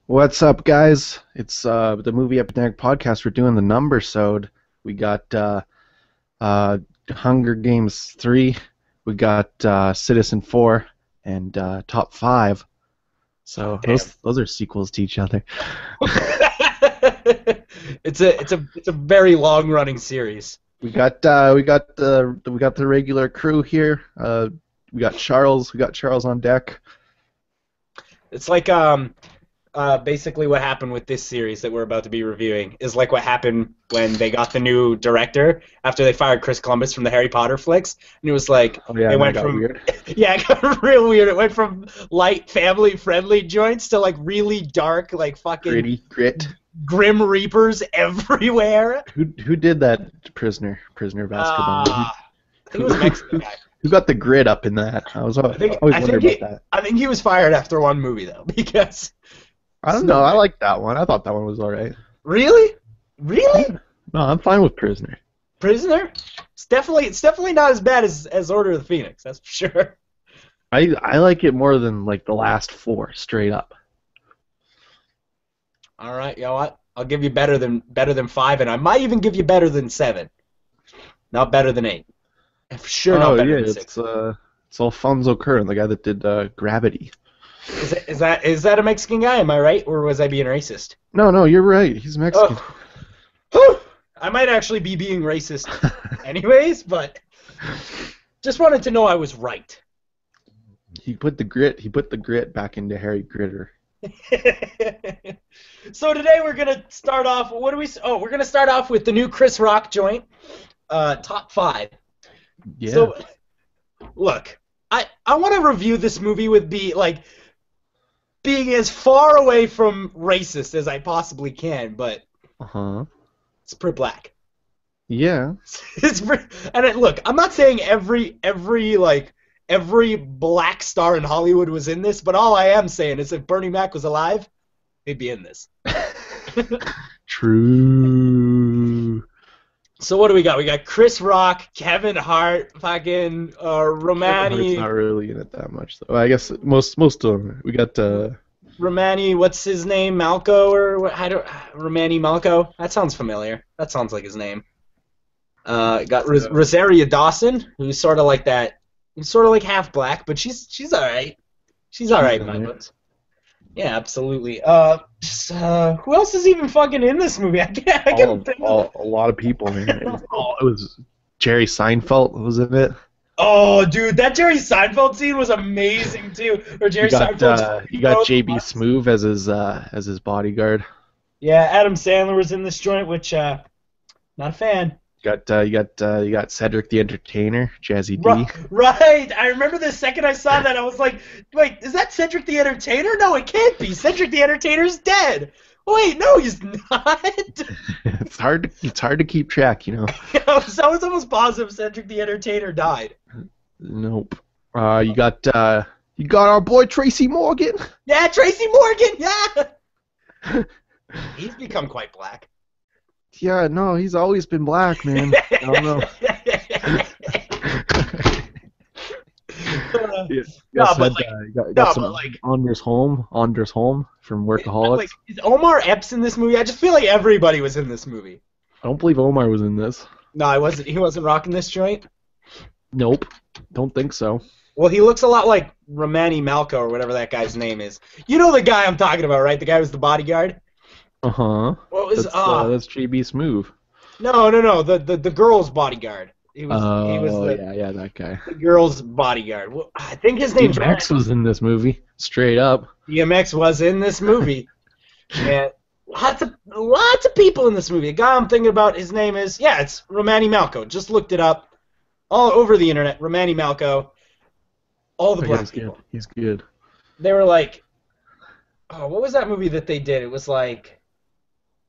What's up, guys? It's the Movie Epidemic Podcast. We're doing the number-sode. We got uh, Hunger Games 3. We got Citizen 4 and Top 5. So Damn. those are sequels to each other. It's a very long running series. We got the regular crew here. We got Charles. We got Charles on deck. It's like basically what happened with this series that we're about to be reviewing is like what happened when they got the new director after they fired Chris Columbus from the Harry Potter flicks, and it was like Oh yeah, they that went got from weird. yeah, it got real weird. It went from light family friendly joints to like really dark, like fucking Grit. Grim Reapers everywhere. Who did that? Prisoner of Azkaban. I think it was a Mexican guy. Who got the grit up in that? I always I think wondered he, about that. I think he was fired after one movie though, because I don't know. I like that one. I thought that one was alright. really, really, No, I'm fine with Prisoner. Prisoner. It's definitely not as bad as Order of the Phoenix. That's for sure. I like it more than like the last four, straight up. All right, you know what? I'll give you better than 5, and I might even give you better than 7. Not better than 8. And for sure, not Oh better yeah, than 6. it's Alfonso Cuarón, the guy that did Gravity. Is that a Mexican guy? Am I right, or was I being racist? No, you're right. He's Mexican. Oh, I might actually be being racist, anyways, but just wanted to know I was right. He put the grit back into Harry Gritter. So today we're gonna start off. We're gonna start off with the new Chris Rock joint, top 5. Yeah. So, look, I want to review this movie with being as far away from racist as I possibly can, but Uh-huh. it's pretty black. Yeah. Look, I'm not saying every black star in Hollywood was in this, but all I am saying is if Bernie Mac was alive, he'd be in this. True. So what do we got? We got Chris Rock, Kevin Hart, fucking It's Romani. not really in it that much, though. I guess most of them. We got Romani, what's his name? Malco or what? I don't. Romani Malco. That sounds familiar. That sounds like his name. Got Rosario Dawson, who's sort of like that. Sort of like half black, but she's all right. She's all right in my books. Yeah, absolutely. Who else is even fucking in this movie? I can't think of. a lot of people, man. It was Jerry Seinfeld was in it. Oh, dude, that Jerry Seinfeld scene was amazing too. Or Jerry Seinfeld. You got JB Smoove as his bodyguard. Yeah, Adam Sandler was in this joint, which not a fan. You got Cedric the Entertainer, Jazzy D. Right. I remember the second I saw that, I was like, wait, is that Cedric the Entertainer? No, it can't be. Cedric the Entertainer's dead. Wait, no, he's not. It's hard to keep track, you know. I was almost positive Cedric the Entertainer died. Nope. You got our boy Tracy Morgan. Yeah, Tracy Morgan. Yeah. He's become quite black. Yeah, no, he's always been black, man. I don't know. Anders Holm from Workaholics. Like, is Omar Epps in this movie? I just feel like everybody was in this movie. I don't believe Omar was in this. No, I wasn't. He wasn't rocking this joint. Nope, don't think so. Well, he looks a lot like Romani Malco or whatever that guy's name is. You know the guy I'm talking about, right? The guy who's the bodyguard. Uh-huh. What was that's JB Smoove. No. The girl's bodyguard. He was that guy. The girl's bodyguard. Well, I think his name's DMX was in this movie, straight up. DMX was in this movie. And lots of people in this movie. The guy I'm thinking about, his name is it's Romani Malco. Just looked it up all over the internet. Romani Malco. All the black people. He's good. They were like, oh, what was that movie that they did? It was like,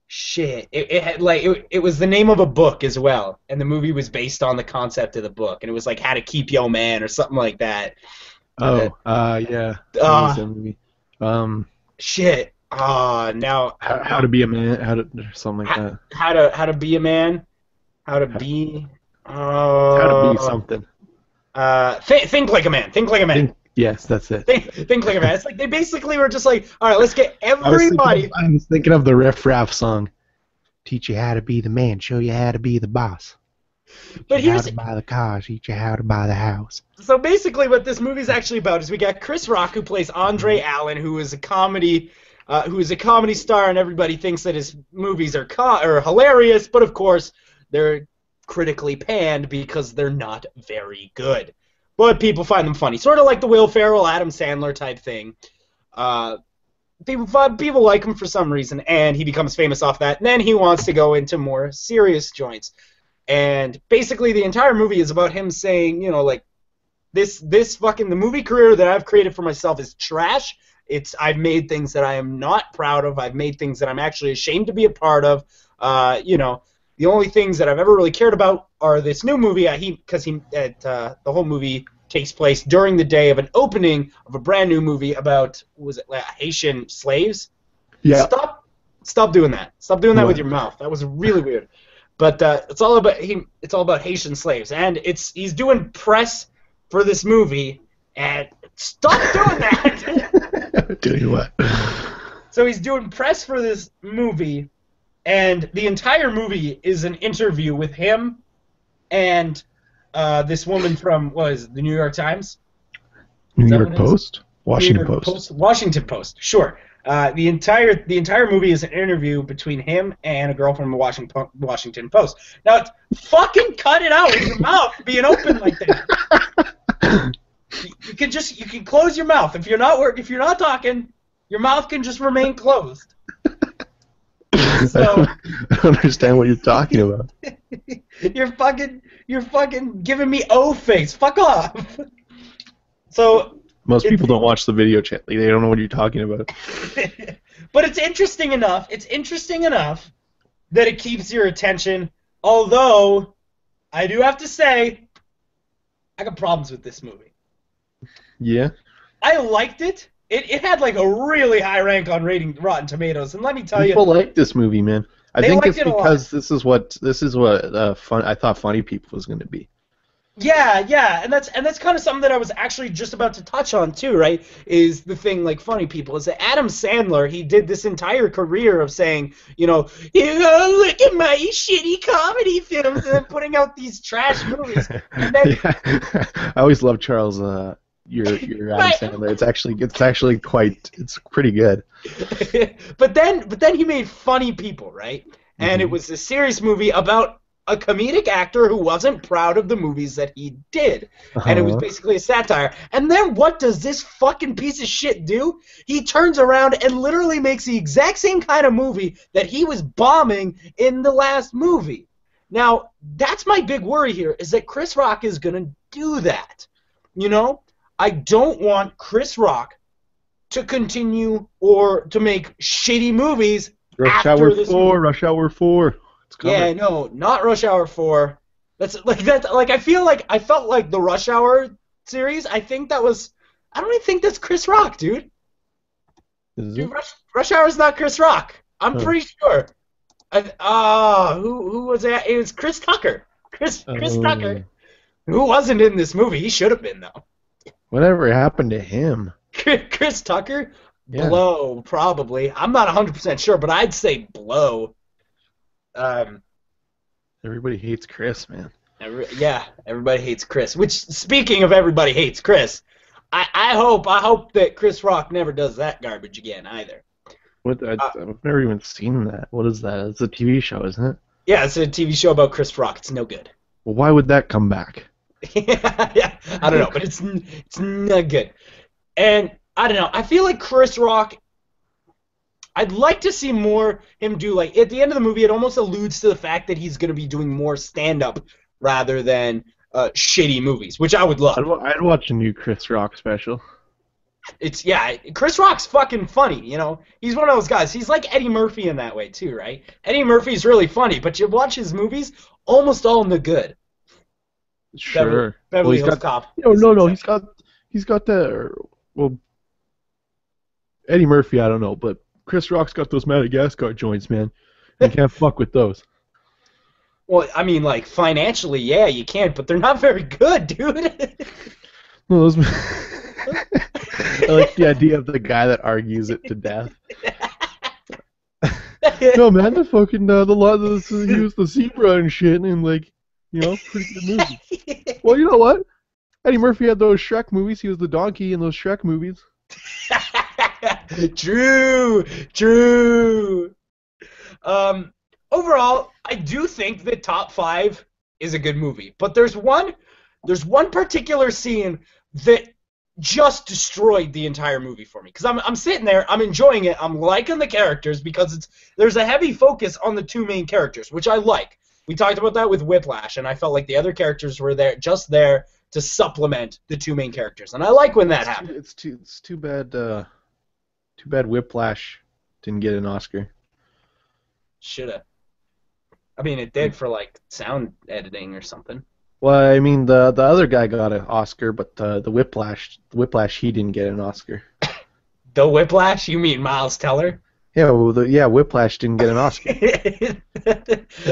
shit. It had like it was the name of a book as well, and the movie was based on the concept of the book, and it was like How to Keep Yo Man or something like that. Yeah. Movie. Shit. Now. How to be a man? Something like that. How to be a man? How to be. How to be something. Think like a man. Think like a man. Yes, that's it. Think like that. It's like they basically were just like, all right, let's get I was everybody. thinking of the Riff Raff song. Teach you how to be the man, show you how to be the boss. But Teach you how here's to buy the car, teach you how to buy the house. so basically what this movie's actually about is we got Chris Rock who plays Andre Allen, who is a comedy star, and everybody thinks that his movies are hilarious, but of course they're critically panned because they're not very good. But people find them funny, sort of like the Will Ferrell, Adam Sandler type thing. People like him for some reason, and he becomes famous off that. And then he wants to go into more serious joints. And basically the entire movie is about him saying, you know, like, the movie career that I've created for myself is trash. I've made things that I am not proud of. I've made things that I'm actually ashamed to be a part of. The only things that I've ever really cared about are this new movie. The whole movie takes place during the day of an opening of a brand new movie about, Haitian slaves? Yeah. Stop doing that. Stop doing that with your mouth. That was really weird. But it's all about Haitian slaves, and he's doing press for this movie, and stop doing that. Doing what? So he's doing press for this movie, and the entire movie is an interview with him and this woman from the New York Times? New York Post? Washington Post. Washington Post. Sure. The entire movie is an interview between him and a girl from the Washington Post. Now, fucking cut it out with your mouth being open like that. You can close your mouth if you're not talking. Your mouth can just remain closed. So, I don't understand what you're talking about. You're fucking giving me O face. Fuck off. So most people don't watch the video chat. They don't know what you're talking about. But it's interesting enough. It's interesting enough that it keeps your attention. Although I do have to say, I got problems with this movie. Yeah. I liked it. It had like a really high rank on Rotten Tomatoes, and let me tell you, people like this movie, man. I think it's because this is what fun. I thought Funny People was going to be. Yeah, and that's kind of something that I was actually just about to touch on too, right? Is the thing like Funny People is that Adam Sandler, he did this entire career of saying, look at my shitty comedy films, and then putting out these trash movies. And then, I always love Charles. Your Adam Sandler. It's pretty good. But then he made Funny People, right? And it was a serious movie about a comedic actor who wasn't proud of the movies that he did. And it was basically a satire. And then what does this fucking piece of shit do? He turns around and literally makes the exact same kind of movie that he was bombing in the last movie. Now, that's my big worry here, is that Chris Rock is going to do that. I don't want Chris Rock to continue or to make shitty movies after this movie. Rush Hour 4. Yeah, no, not Rush Hour 4. I felt like the Rush Hour series. I don't even think that's Chris Rock, dude. Dude, Rush Hour is not Chris Rock. I'm pretty sure. Who was that? It was Chris Tucker. Chris Tucker. Who wasn't in this movie? He should have been though. Whatever happened to him? Chris Tucker? Yeah. Blow, probably. I'm not 100% sure, but I'd say Blow. Everybody hates Chris, man. Everybody hates Chris. Which, speaking of everybody hates Chris, I hope that Chris Rock never does that garbage again either. What? I've never even seen that. What is that? It's a TV show, isn't it? Yeah, it's a TV show about Chris Rock. It's no good. Well, why would that come back? yeah, I don't know, but it's not good. And I don't know. I feel like Chris Rock, I'd like to see more him do, like, at the end of the movie, it almost alludes to the fact that he's going to be doing more stand-up rather than shitty movies, which I would love. I'd watch a new Chris Rock special. Chris Rock's fucking funny, He's one of those guys. He's like Eddie Murphy in that way, too, right? Eddie Murphy's really funny, but you watch his movies, almost all in the good. Sure. Beverly Hills Cop. No. He's got the. Well, Eddie Murphy, I don't know, but Chris Rock's got those Madagascar joints, man. You can't fuck with those. Well, I mean, like, financially, yeah, you can, but they're not very good, dude. No, those. I like the idea of the guy that argues it to death. No, man, the fucking the lot he was the zebra and shit, and like, pretty good movie. Well, you know what? Eddie Murphy had those Shrek movies. He was the donkey in those Shrek movies. True. Overall, I do think that Top 5 is a good movie, but there's one particular scene that just destroyed the entire movie for me. Because I'm sitting there, I'm enjoying it, I'm liking the characters because there's a heavy focus on the two main characters, which I like. We talked about that with Whiplash, and I felt like the other characters were there to supplement the two main characters, and I like when that happens. It's too bad. Too bad Whiplash didn't get an Oscar. Shoulda. I mean, it did for like sound editing or something. Well, I mean, the other guy got an Oscar, but the Whiplash he didn't get an Oscar. The Whiplash? You mean Miles Teller? Yeah, well, Whiplash didn't get an Oscar.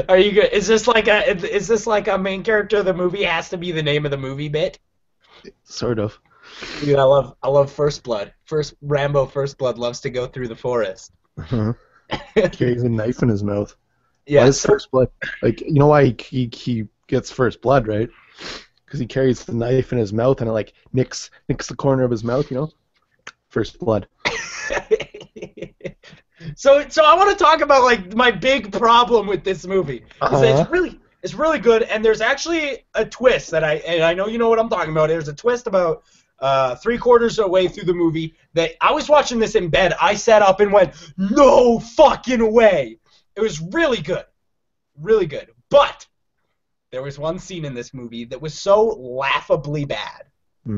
Are you good? Is this like a main character of the movie has to be the name of the movie bit? Sort of. Dude, I love First Blood. Rambo First Blood loves to go through the forest. Uh-huh. Carries a knife in his mouth. Yeah. Why is First Blood? Like, you know why he gets First Blood, right? Because he carries the knife in his mouth and it like nicks the corner of his mouth, First Blood. So I want to talk about like my big problem with this movie. It's really good, and there's actually a twist and I know you know what I'm talking about. There's a twist about 3/4 of the way through the movie that I was watching this in bed. I sat up and went, no fucking way. It was really good. Really good. But there was one scene in this movie that was so laughably bad.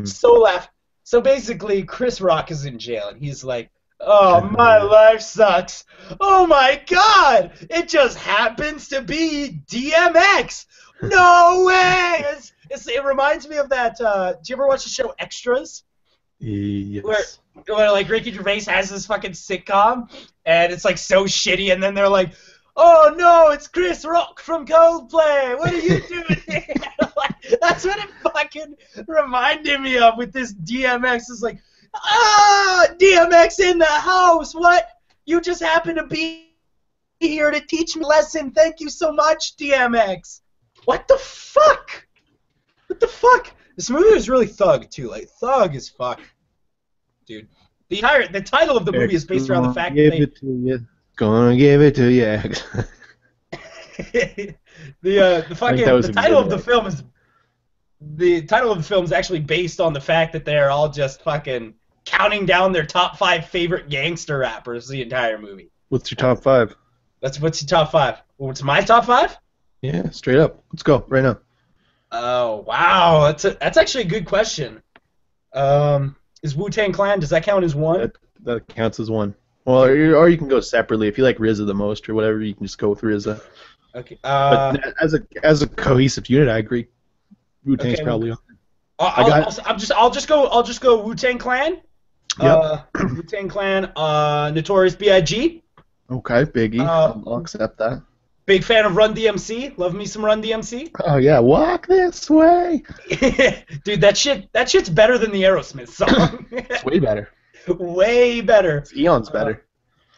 So basically, Chris Rock is in jail, and he's like, oh, my life sucks. Oh, my God. It just happens to be DMX. No way. It reminds me of that. Do you ever watch the show Extras? Yes. Where like Ricky Gervais has this fucking sitcom, and it's like so shitty, and then they're like, oh no, it's Chris Rock from Coldplay. What are you doing here? That's what it fucking reminded me of with this DMX. It's like, DMX in the house. What? You just happen to be here to teach me a lesson. Thank you so much, DMX. What the fuck? What the fuck? This movie was really thug too. Like thug as fuck, dude. The title of the movie is based around the fact that Gonna give it to you. the title of the film is actually based on the fact that they're all just fucking counting down their top 5 favorite gangster rappers the entire movie. What's your top 5? What's your top 5? What's my top 5? Yeah, straight up. Let's go right now. Oh wow, that's actually a good question. Is Wu-Tang Clan, does that count as one? That counts as one. Well, or you can go separately. If you like RZA the most or whatever, you can just go with RZA. Okay. But as a cohesive unit, I agree. Wu-Tang's probably on. I'll just go Wu-Tang Clan. Yep. Wu-Tang Clan. Notorious B.I.G. Okay, Biggie. I'll accept that. Big fan of Run DMC. Love me some Run DMC. Oh yeah, walk this way. Dude, that shit's better than the Aerosmith song. It's way better. Way better. It's eons better.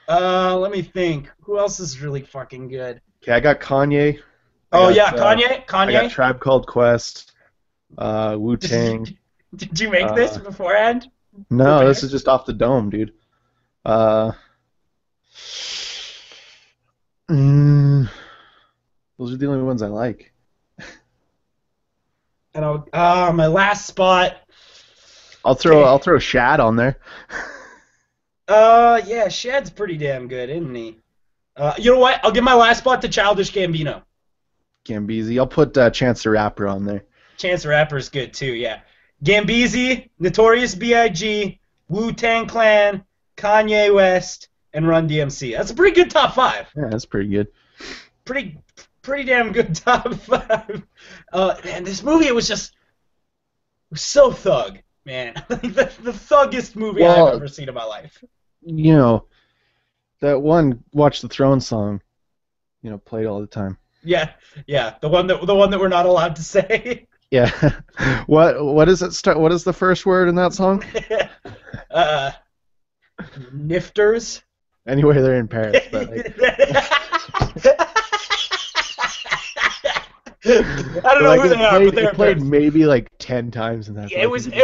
Let me think. Who else is really fucking good? Okay, I got Kanye. Kanye. I got Tribe Called Quest. Wu-Tang. Did you make this beforehand? No, this is just off the dome, dude. Those are the only ones I like. And my last spot. I'll throw Shad on there. Yeah, Shad's pretty damn good, isn't he? You know what? I'll give my last spot to Childish Gambino. Gambizi. I'll put Chance the Rapper on there. Chance the Rapper's good too, yeah. Gambizi, Notorious B.I.G., Wu-Tang Clan, Kanye West, and Run DMC. That's a pretty good top 5. Yeah, that's pretty good. Pretty damn good top 5. And this movie, it was so thug, man. the thuggest movie I've ever seen in my life. You know, that one Watch the Throne song, played all the time. Yeah, the one that we're not allowed to say. Yeah. What is it start? What is the first word in that song? uh, Nifters. Anyway, they're in Paris, but like, I don't know like who they are, but they're it played Paris. maybe like 10 times in that. Yeah, Like, it was the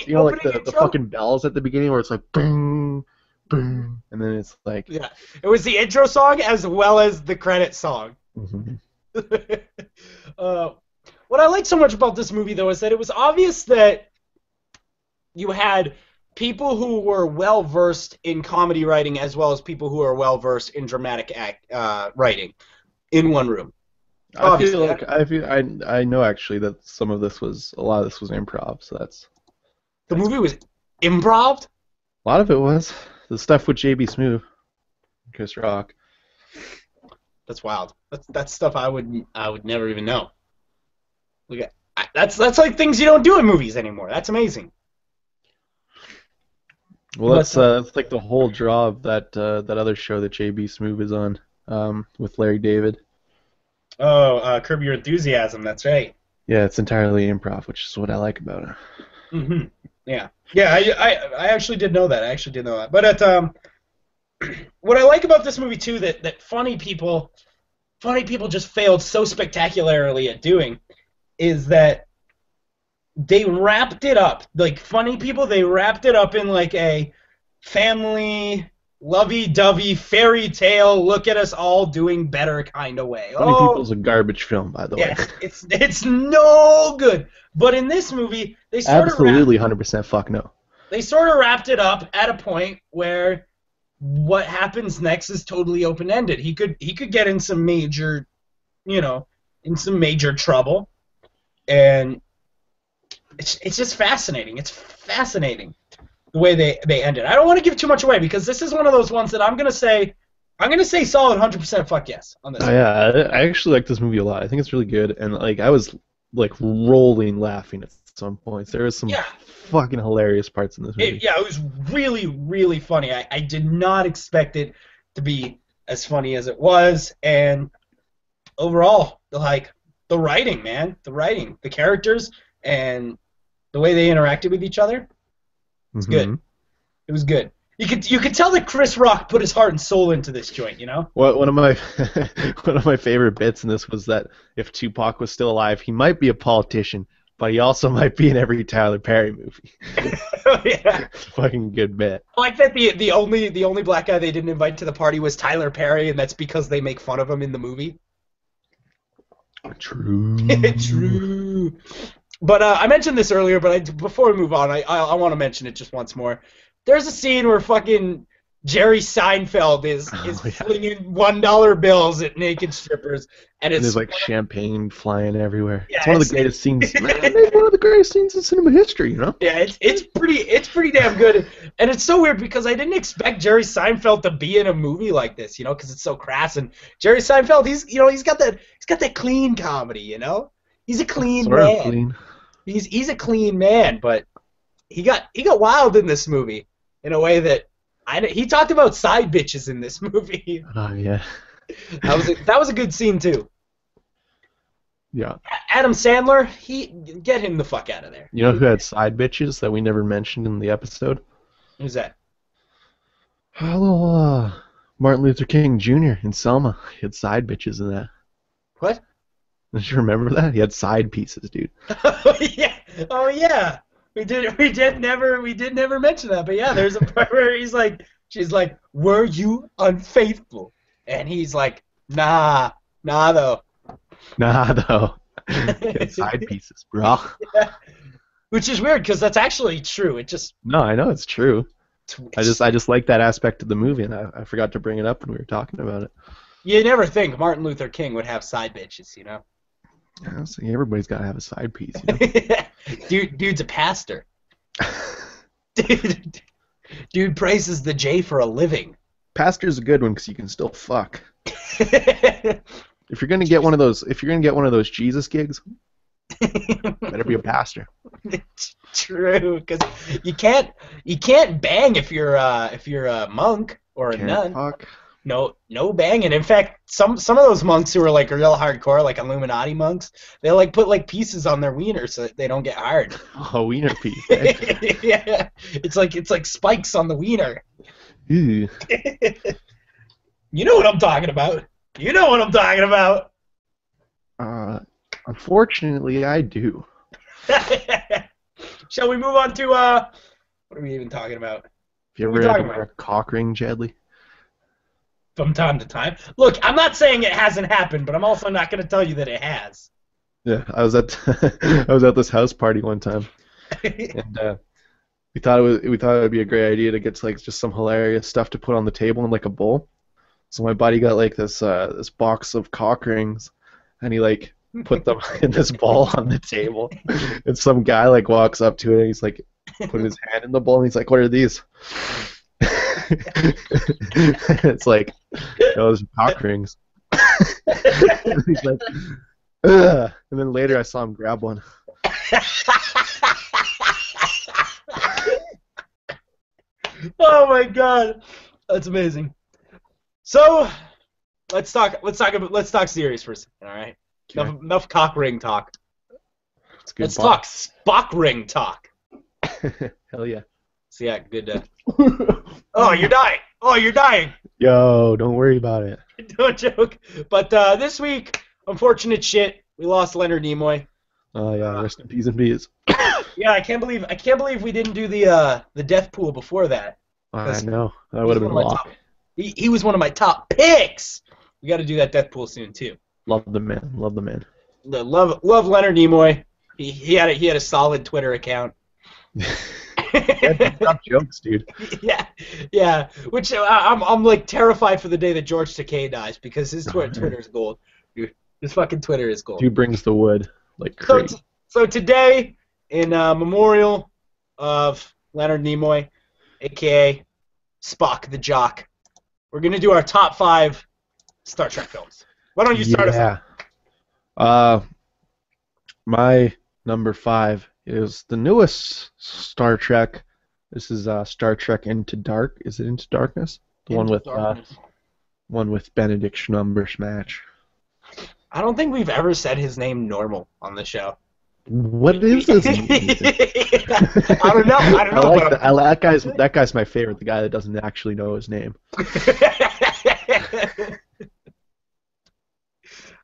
you know, like opening the intro. fucking bells at the beginning where it's like boom, boom, and then it's like. Yeah, it was the intro song as well as the credit song. Mhm. What I like so much about this movie, though, is that it was obvious that you had people who were well versed in comedy writing as well as people who are well versed in dramatic writing in one room. Obviously, I know actually that a lot of this was improv, so the movie was improv. a lot of it was the stuff with JB Smoove, Chris Rock. That's wild. That's stuff I would never even know. Look at that's like things you don't do in movies anymore. That's amazing. Well, that's like the whole draw of that other show that JB Smoove is on, with Larry David. Oh, Curb Your Enthusiasm. That's right. Yeah, it's entirely improv, which is what I like about it. Mm-hmm. Yeah. Yeah. I actually did know that. But what I like about this movie too that funny people just failed so spectacularly at doing is that they wrapped it up, like funny people, they wrapped it up in like a family lovey-dovey fairy tale, look at us all doing better kind of way. Funny People's a garbage film, by the way. It's no good. But in this movie, they sort absolutely 100% fuck no. They sort of wrapped it up at a point where what happens next is totally open-ended. He could get in some major, trouble, and it's just fascinating. It's fascinating the way they ended. I don't want to give too much away because this is one of those ones that I'm gonna say solid 100% fuck yes on this. Oh, yeah, I actually like this movie a lot. I think it's really good, and like I was like rolling laughing at some points. There was some fucking hilarious parts in this movie. It was really, really funny. I did not expect it to be as funny as it was, and overall, like the writing, the characters, and the way they interacted with each other, it's good. It was good. You could tell that Chris Rock put his heart and soul into this joint, Well, one of my favorite bits in this was that if Tupac was still alive, he might be a politician, but he also might be in every Tyler Perry movie. Yeah. It's a fucking good bit. I like that the only black guy they didn't invite to the party was Tyler Perry, and that's because they make fun of him in the movie. True. True. But I mentioned this earlier, but before we move on, I want to mention it just once more. There's a scene where fucking Jerry Seinfeld is flinging $1 bills at naked strippers, and there's like champagne flying everywhere. Yeah, it's one of the greatest scenes. Man, it's one of the greatest scenes in cinema history, Yeah, it's pretty damn good, and it's so weird because I didn't expect Jerry Seinfeld to be in a movie like this, because it's so crass. And Jerry Seinfeld, he's got that clean comedy, he's a clean sort man. Of clean. He's a clean man, but he got wild in this movie in a way that he talked about side bitches in this movie. Oh yeah. That was a good scene too. Yeah. Adam Sandler, get him the fuck out of there. You know who had side bitches that we never mentioned in the episode? Who's that? Hello, Martin Luther King Jr. in Selma. He had side bitches in that. What? Don't you remember that? He had side pieces, dude. Oh yeah. We did never mention that, but yeah, there's a part where she's like, "Were you unfaithful?" And he's like, Nah though. He had side pieces, bro. Yeah. Which is weird because that's actually true. No, I know it's true. I just like that aspect of the movie, and I forgot to bring it up when we were talking about it. You never think Martin Luther King would have side bitches, Yeah, so everybody's got to have a side piece, Dude's a pastor. Dude praises the J for a living. Pastor's a good one because you can still fuck. If you're gonna get one of those Jesus gigs, better be a pastor. True, because you can't bang if you're a monk or a nun. Fuck. no banging. In fact, some of those monks who are like real hardcore, like Illuminati monks, they like put like pieces on their wiener so that they don't get hard. A wiener piece. Eh? Yeah, it's like spikes on the wiener. Ew. You know what I'm talking about. You know what I'm talking about. Unfortunately, I do. Shall we move on to what are we even talking about? Have you What are ever we had talking to wear about? a cock ring, Jadley? From time to time. Look, I'm not saying it hasn't happened, but I'm also not going to tell you that it has. Yeah, I was at I was at this house party one time, and we thought it would be a great idea to get like just some hilarious stuff to put on the table in like a bowl. So my buddy got like this box of cock rings, and he like put them in this bowl on the table. And some guy like walks up to it and he's like putting his hand in the bowl and he's like, "What are these?" It's like, those are cock rings. And he's like, ugh. And then later I saw him grab one. Oh my god, that's amazing. So, let's talk serious for a second, all right? Okay. Enough cock ring talk. It's good. Let's talk Spock ring talk. Hell yeah. So yeah, good. Oh, you're dying. Oh, you're dying. Yo, don't worry about it. Don't joke. But this week, unfortunate shit, we lost Leonard Nimoy. Oh yeah, rest in peace and bees. Yeah, I can't believe we didn't do the death pool before that. I know. That would have been lost. He was one of my top picks. We got to do that death pool soon too. Love the man. Love the man. Love Leonard Nimoy. He had a solid Twitter account. Stop jokes, dude. Yeah. Which I'm like terrified for the day that George Takei dies because his Twitter is gold. Dude, his fucking Twitter is gold. Dude brings the wood like crazy. So today, in memorial of Leonard Nimoy, aka Spock the Jock, we're gonna do our top 5 Star Trek films. Why don't you start us off? My number 5 is the newest Star Trek. This is Star Trek Into Dark. Is it Into Darkness? The one with Benedict Cumberbatch. I don't think we've ever said his name normal on the show. What is this? I don't know. That guy's my favorite. The guy that doesn't actually know his name.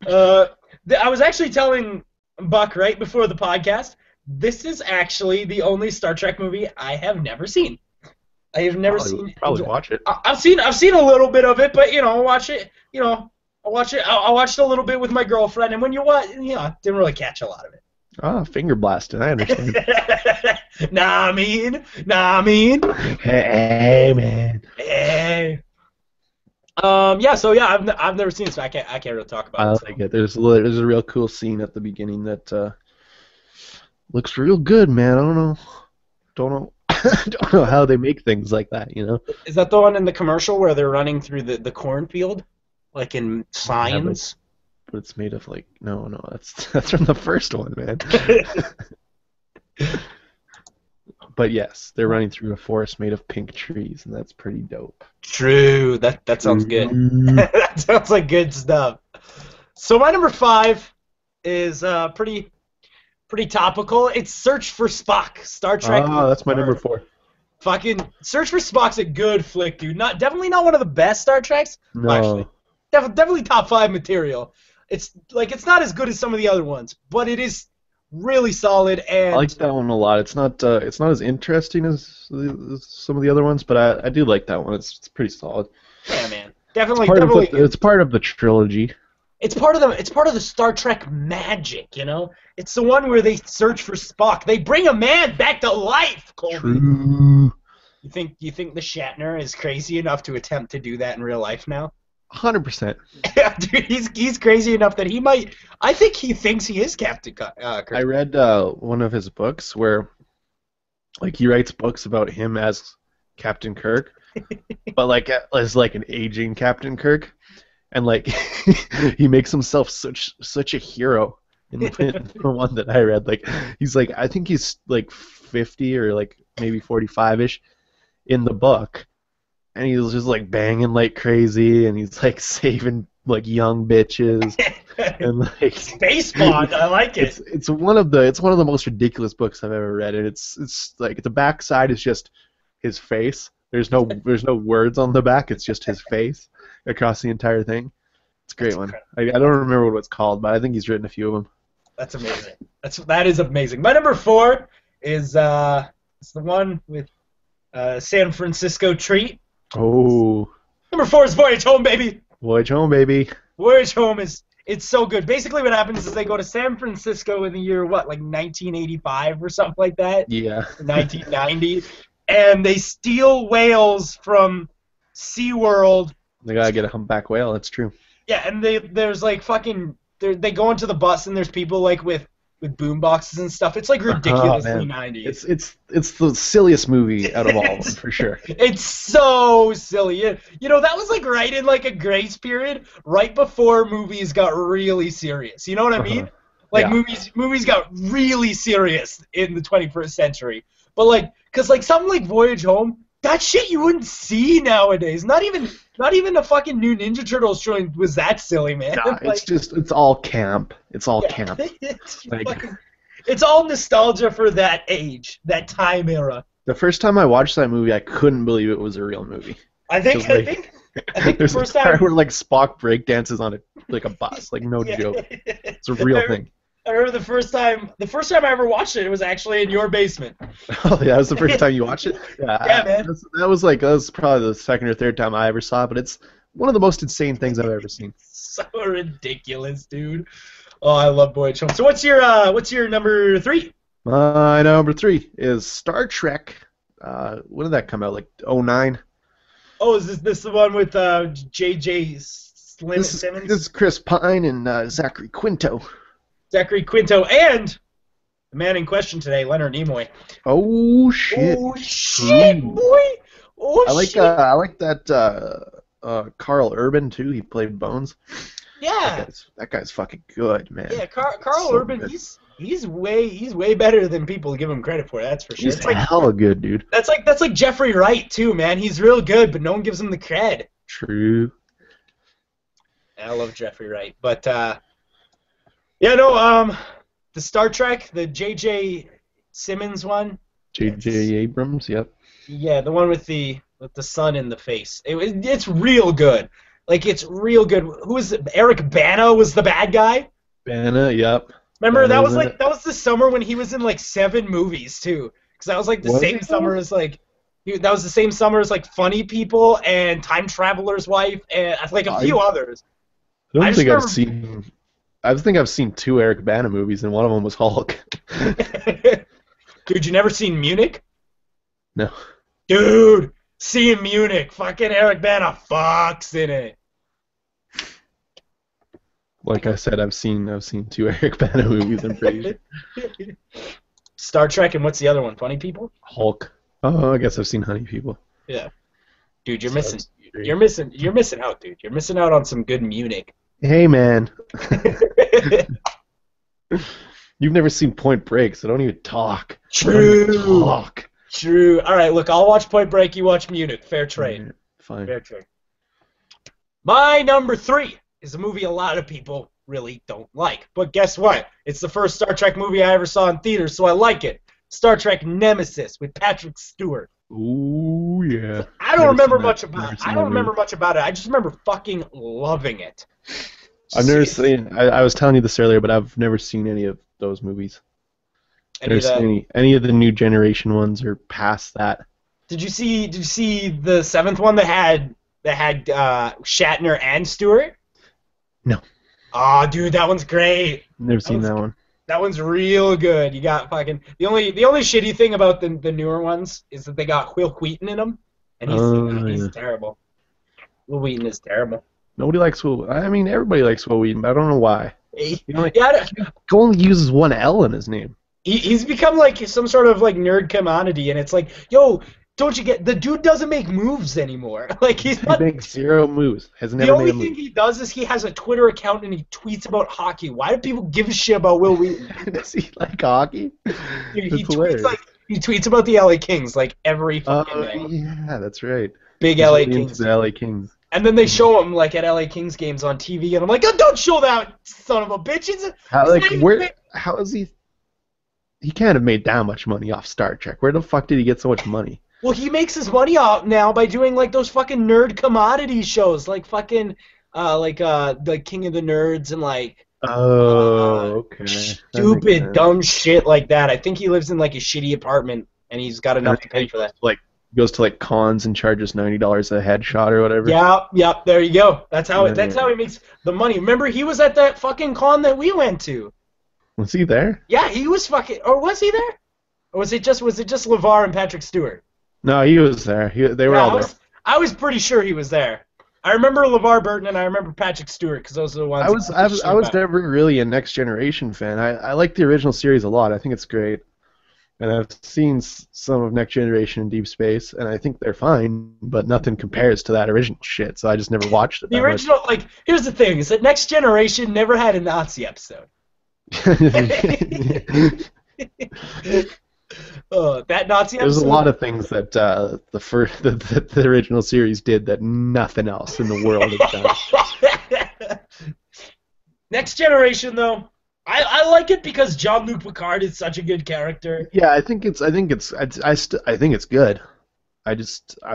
I was actually telling Buck right before the podcast, this is actually the only Star Trek movie I have never seen. I have never seen. Probably watch it. I've seen a little bit of it, but I watch it. I watched a little bit with my girlfriend, and when you watch, didn't really catch a lot of it. Ah, finger blasting. I understand. Nah, I mean. Hey, man. Hey. I've never seen it, so I can't really talk about it. I like it. There's a real cool scene at the beginning that looks real good, man. I don't know don't know how they make things like that, Is that the one in the commercial where they're running through the cornfield, like in Science? But it's made of like no, that's from the first one, man. But yes, they're running through a forest made of pink trees, and that's pretty dope. True. That sounds good. That sounds like good stuff. So my number 5 is pretty topical. It's Search for Spock, Star Trek. Oh, that's my number 4. Fucking Search for Spock's a good flick, dude. Definitely not one of the best Star Treks. No. Actually, definitely top 5 material. It's not as good as some of the other ones, but it is really solid. And I like that one a lot. It's not as interesting as some of the other ones, but I do like that one. It's pretty solid. Yeah, man. Definitely. It's part of the trilogy. It's part of the Star Trek magic, It's the one where they search for Spock. They bring a man back to life, Colby. True. You think the Shatner is crazy enough to attempt to do that in real life now? 100%. Yeah, dude, he's crazy enough that he might. I think he thinks he is Captain Kirk. I read one of his books where, like, he writes books about him as Captain Kirk, but like as like an aging Captain Kirk, and like he makes himself such a hero in the one that I read. Like he's like, I think he's like 50 or like maybe 45ish in the book, and he's just like banging like crazy, and he's like saving like young bitches, and like Space Bond, I like it. it's one of the most ridiculous books I've ever read, and it's like the backside is just his face. There's no words on the back. It's just his face across the entire thing. It's a great one. I don't remember what it's called, but I think he's written a few of them. That's amazing. That is amazing. My number 4 is it's the one with San Francisco Treat. Oh. Number 4 is Voyage Home, baby. Voyage Home, baby. Voyage Home it's so good. Basically, what happens is they go to San Francisco in the year like 1985 or something like that. Yeah. 1990, and they steal whales from SeaWorld. They gotta get a humpback whale. That's true. Yeah, and there's like fucking they go into the bus and there's people like with boom boxes and stuff. It's like ridiculously 90s. It's the silliest movie out of all of them, for sure. It's so silly. You know, that was like right in like a grace period, right before movies got really serious. You know what I mean? Like movies got really serious in the 21st century. But like, cause like something like Voyage Home, that shit you wouldn't see nowadays. Not even a fucking new Ninja Turtles joint was that silly, man. Nah, like, it's all camp. It's all camp. It's all nostalgia for that age, that time era. The first time I watched that movie, I couldn't believe it was a real movie. I think the there's first a part time where like Spock breakdances on a bus, like no joke. It's a real thing. I remember the first time I ever watched it, it was actually in your basement. Oh yeah, that was the first time you watched it? Yeah, man. That was probably the second or third time I ever saw it, but it's one of the most insane things I've ever seen. So ridiculous, dude. Oh, I love Voyage Home. So what's your number 3? My number 3 is Star Trek. When did that come out? Like 2009? Oh, is this the one with J.J. Simmons? This is Chris Pine and Zachary Quinto. Zachary Quinto and the man in question today, Leonard Nimoy. Oh shit! Oh shit, boy! Oh shit! I like that Carl Urban too. He played Bones. Yeah. That guy's fucking good, man. Yeah, Carl Urban. Good. He's way better than people give him credit for. That's for sure. He's like, hella good, dude. That's like Jeffrey Wright too, man. He's real good, but no one gives him the cred. True. I love Jeffrey Wright, but yeah, no, the Star Trek, the J.J. Simmons one. J.J. Abrams, yep. Yeah, the one with the sun in the face. It's real good. Like, it's real good. Who was it? Eric Bana was the bad guy? Bana, yep. Remember, that was the summer when he was in, like, 7 movies, too. Because that was, like, the same summer as, like, that was the same summer as, like, Funny People and Time Traveler's Wife and, like, a few others. I think I've seen 2 Eric Bana movies, and one of them was Hulk. Dude, you never seen Munich? No. Dude, see Munich. Fucking Eric Bana fucks in it. Like I said, I've seen 2 Eric Bana movies. I'm pretty sure. Star Trek, and what's the other one? Funny People? Hulk. Oh, I guess I've seen Honey People. Yeah. Dude, you're missing out, dude. You're missing out on some good Munich. Hey, man. You've never seen Point Break, so don't even talk. True. True. All right, look, I'll watch Point Break, you watch Munich. Fair trade. Fine. Fair trade. My number 3 is a movie a lot of people really don't like. But guess what? It's the first Star Trek movie I ever saw in theaters, so I like it. Star Trek Nemesis with Patrick Stewart. Ooh, yeah. I don't remember much about it. I just remember fucking loving it. I've never seen. I was telling you this earlier, but I've never seen any of those movies. Any of the new generation ones or past that. Did you see the 7th one that had Shatner and Stewart? No. Oh, dude, that one's great. Never seen that one. That one's real good. You got fucking the only shitty thing about the newer ones is that they got Will Wheaton in them, and he's terrible. Will Wheaton is terrible. Nobody likes Will. I mean, everybody likes Will Wheaton, but I don't know why. He only uses one L in his name. He's become like some sort of like nerd commodity, and it's like, yo, don't you get the dude doesn't make moves anymore? Like he makes 0 moves. The only thing he does is he has a Twitter account and he tweets about hockey. Why do people give a shit about Will Wheaton? Does he like hockey? Dude, he tweets about the LA Kings like every fucking day. Yeah, that's right. big He's LA really into Kings. the LA Kings. And then they show him like at LA Kings games on TV, and I'm like, oh, don't show that son of a bitch. It's not even How is he? He can't have made that much money off Star Trek. Where the fuck did he get so much money? Well, he makes his money out now by doing like those fucking nerd commodity shows, like fucking the King of the Nerds and like Okay. stupid dumb shit like that. I think he lives in like a shitty apartment and he's got enough to pay for that. Like goes to like cons and charges $90 a headshot or whatever. Yeah, there you go. That's how he makes the money. Remember, he was at that fucking con that we went to. Was he there? Yeah, he was fucking. Or was he there? Or was it just LeVar and Patrick Stewart? No, he was there. They were all there. I was pretty sure he was there. I remember LeVar Burton and I remember Patrick Stewart because those are the ones. I was never really a Next Generation fan. I like the original series a lot. I think it's great. And I've seen some of Next Generation and Deep Space, and I think they're fine, but nothing compares to that original shit, so I just never watched it. The original, like, here's the thing, is that Next Generation never had a Nazi episode. That Nazi episode? There's a lot of things that the original series did that nothing else in the world has done. Next Generation, though, I like it because Jean-Luc Picard is such a good character. Yeah, I think it's good. I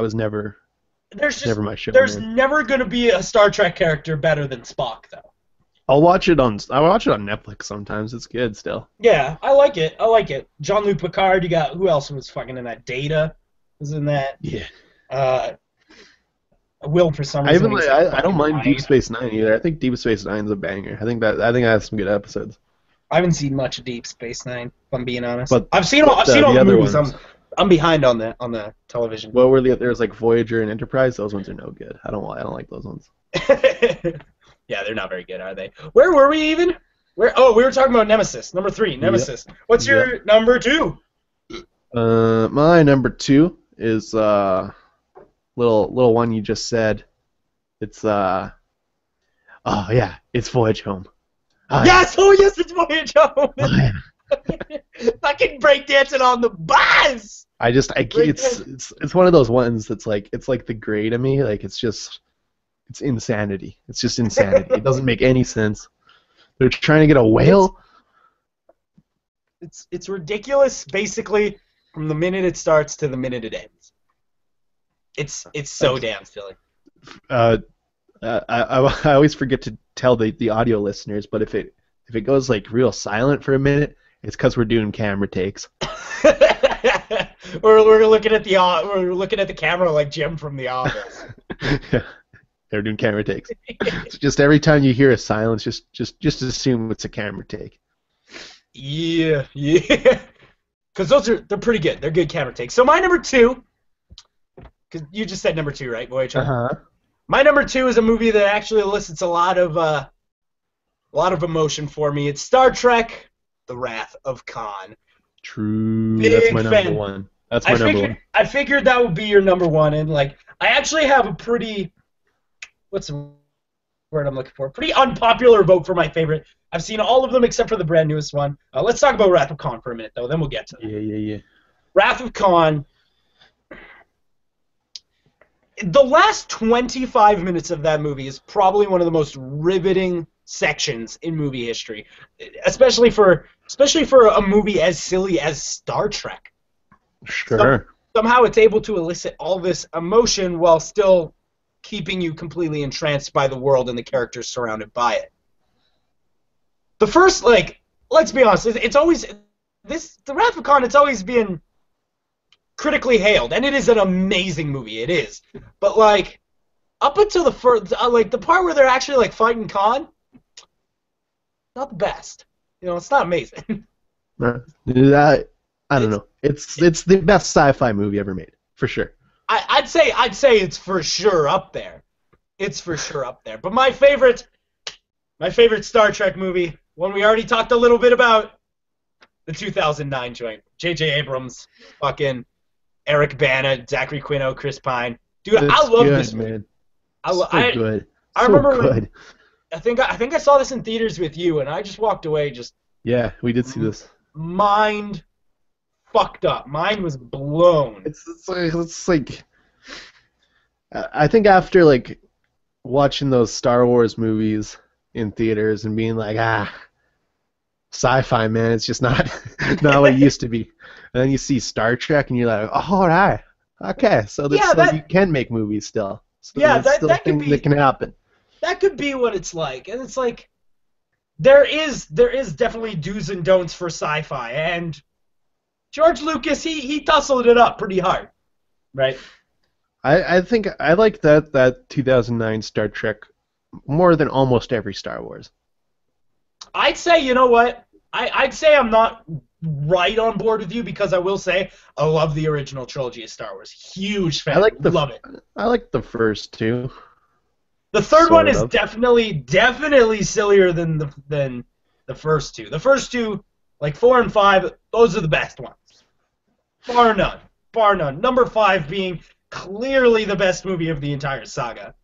was never my show. There's never gonna be a Star Trek character better than Spock, though. I watch it on Netflix sometimes. It's good still. Yeah, I like it. Jean-Luc Picard. You got who else was fucking in that? Data was in that. Yeah. Will for some reason. I don't mind Deep Space Nine either. I think Deep Space Nine's a banger. I think that has some good episodes. I haven't seen much of Deep Space Nine, if I'm being honest. But I've seen all the movies. I'm behind on the television. What were there's like Voyager and Enterprise? Those ones are no good. I don't like those ones. Yeah, they're not very good, are they? Where were we even? We were talking about Nemesis, number 3. Nemesis. Yep. What's your number 2? My number 2 is little one you just said. It's it's Voyage Home. Yes, it's Voyage Home. Fucking breakdancing on the bus. It's one of those ones that's like it's like the Grey to me. Like it's insanity. It's just insanity. It doesn't make any sense. They're trying to get a whale. It's ridiculous. Basically, from the minute it starts to the minute it ends. It's so damn silly. I always forget to tell the audio listeners, but if it goes like real silent for a minute, it's because we're doing camera takes. we're looking at the camera like Jim from The Office. Yeah, they're doing camera takes. So just every time you hear a silence, just assume it's a camera take. Yeah. Because they're pretty good. They're good camera takes. So my number 2. Because you just said number 2, right, Voyager? Uh-huh. My number 2 is a movie that actually elicits a lot of emotion for me. It's Star Trek: The Wrath of Khan. True. That's my number 1. That's my number 1. I figured that would be your number 1, and like I actually have a pretty what's the word I'm looking for? Pretty unpopular vote for my favorite. I've seen all of them except for the brand newest one. Let's talk about Wrath of Khan for a minute, though. Then we'll get to that. Yeah. Wrath of Khan. The last 25 minutes of that movie is probably one of the most riveting sections in movie history, especially for a movie as silly as Star Trek. Sure. Somehow it's able to elicit all this emotion while still keeping you completely entranced by the world and the characters surrounded by it. The first, let's be honest, it's always the Wrath of Khan. It's always been critically hailed, and it is an amazing movie. It is, but up until the first, the part where they're actually fighting Khan, not the best. It's not amazing. I don't know. It's the best sci-fi movie ever made, for sure. I'd say it's for sure up there. It's for sure up there. But my favorite Star Trek movie, one we already talked a little bit about, the 2009 joint. J.J. Abrams, fucking Eric Bana, Zachary Quino, Chris Pine. Dude, I love this movie. Man. Good. I remember good. I think I saw this in theaters with you, and I just walked away just. Yeah, we did see this. Mind fucked up. Mine was blown. It's like I think after like watching those Star Wars movies in theaters and being like, sci-fi, man, it's just not not what it used to be. And then you see Star Trek and you're like, oh, all right, okay, so that's Yeah, so you can make movies still. So yeah, it's still a that could thing be that can happen. that could be what it's like, and it's like there is definitely do's and don'ts for sci-fi, and George Lucas he tussled it up pretty hard, right? I think I like that 2009 Star Trek more than almost every Star Wars. I'd say, you know what? I'd say I'm not right on board with you because I will say I love the original trilogy of Star Wars. Huge fan. Love it. I like the first two. The third one Sort is of. definitely sillier than the first two. The first two, like 4 and 5, those are the best ones. Bar none. Bar none. Number 5 being clearly the best movie of the entire saga.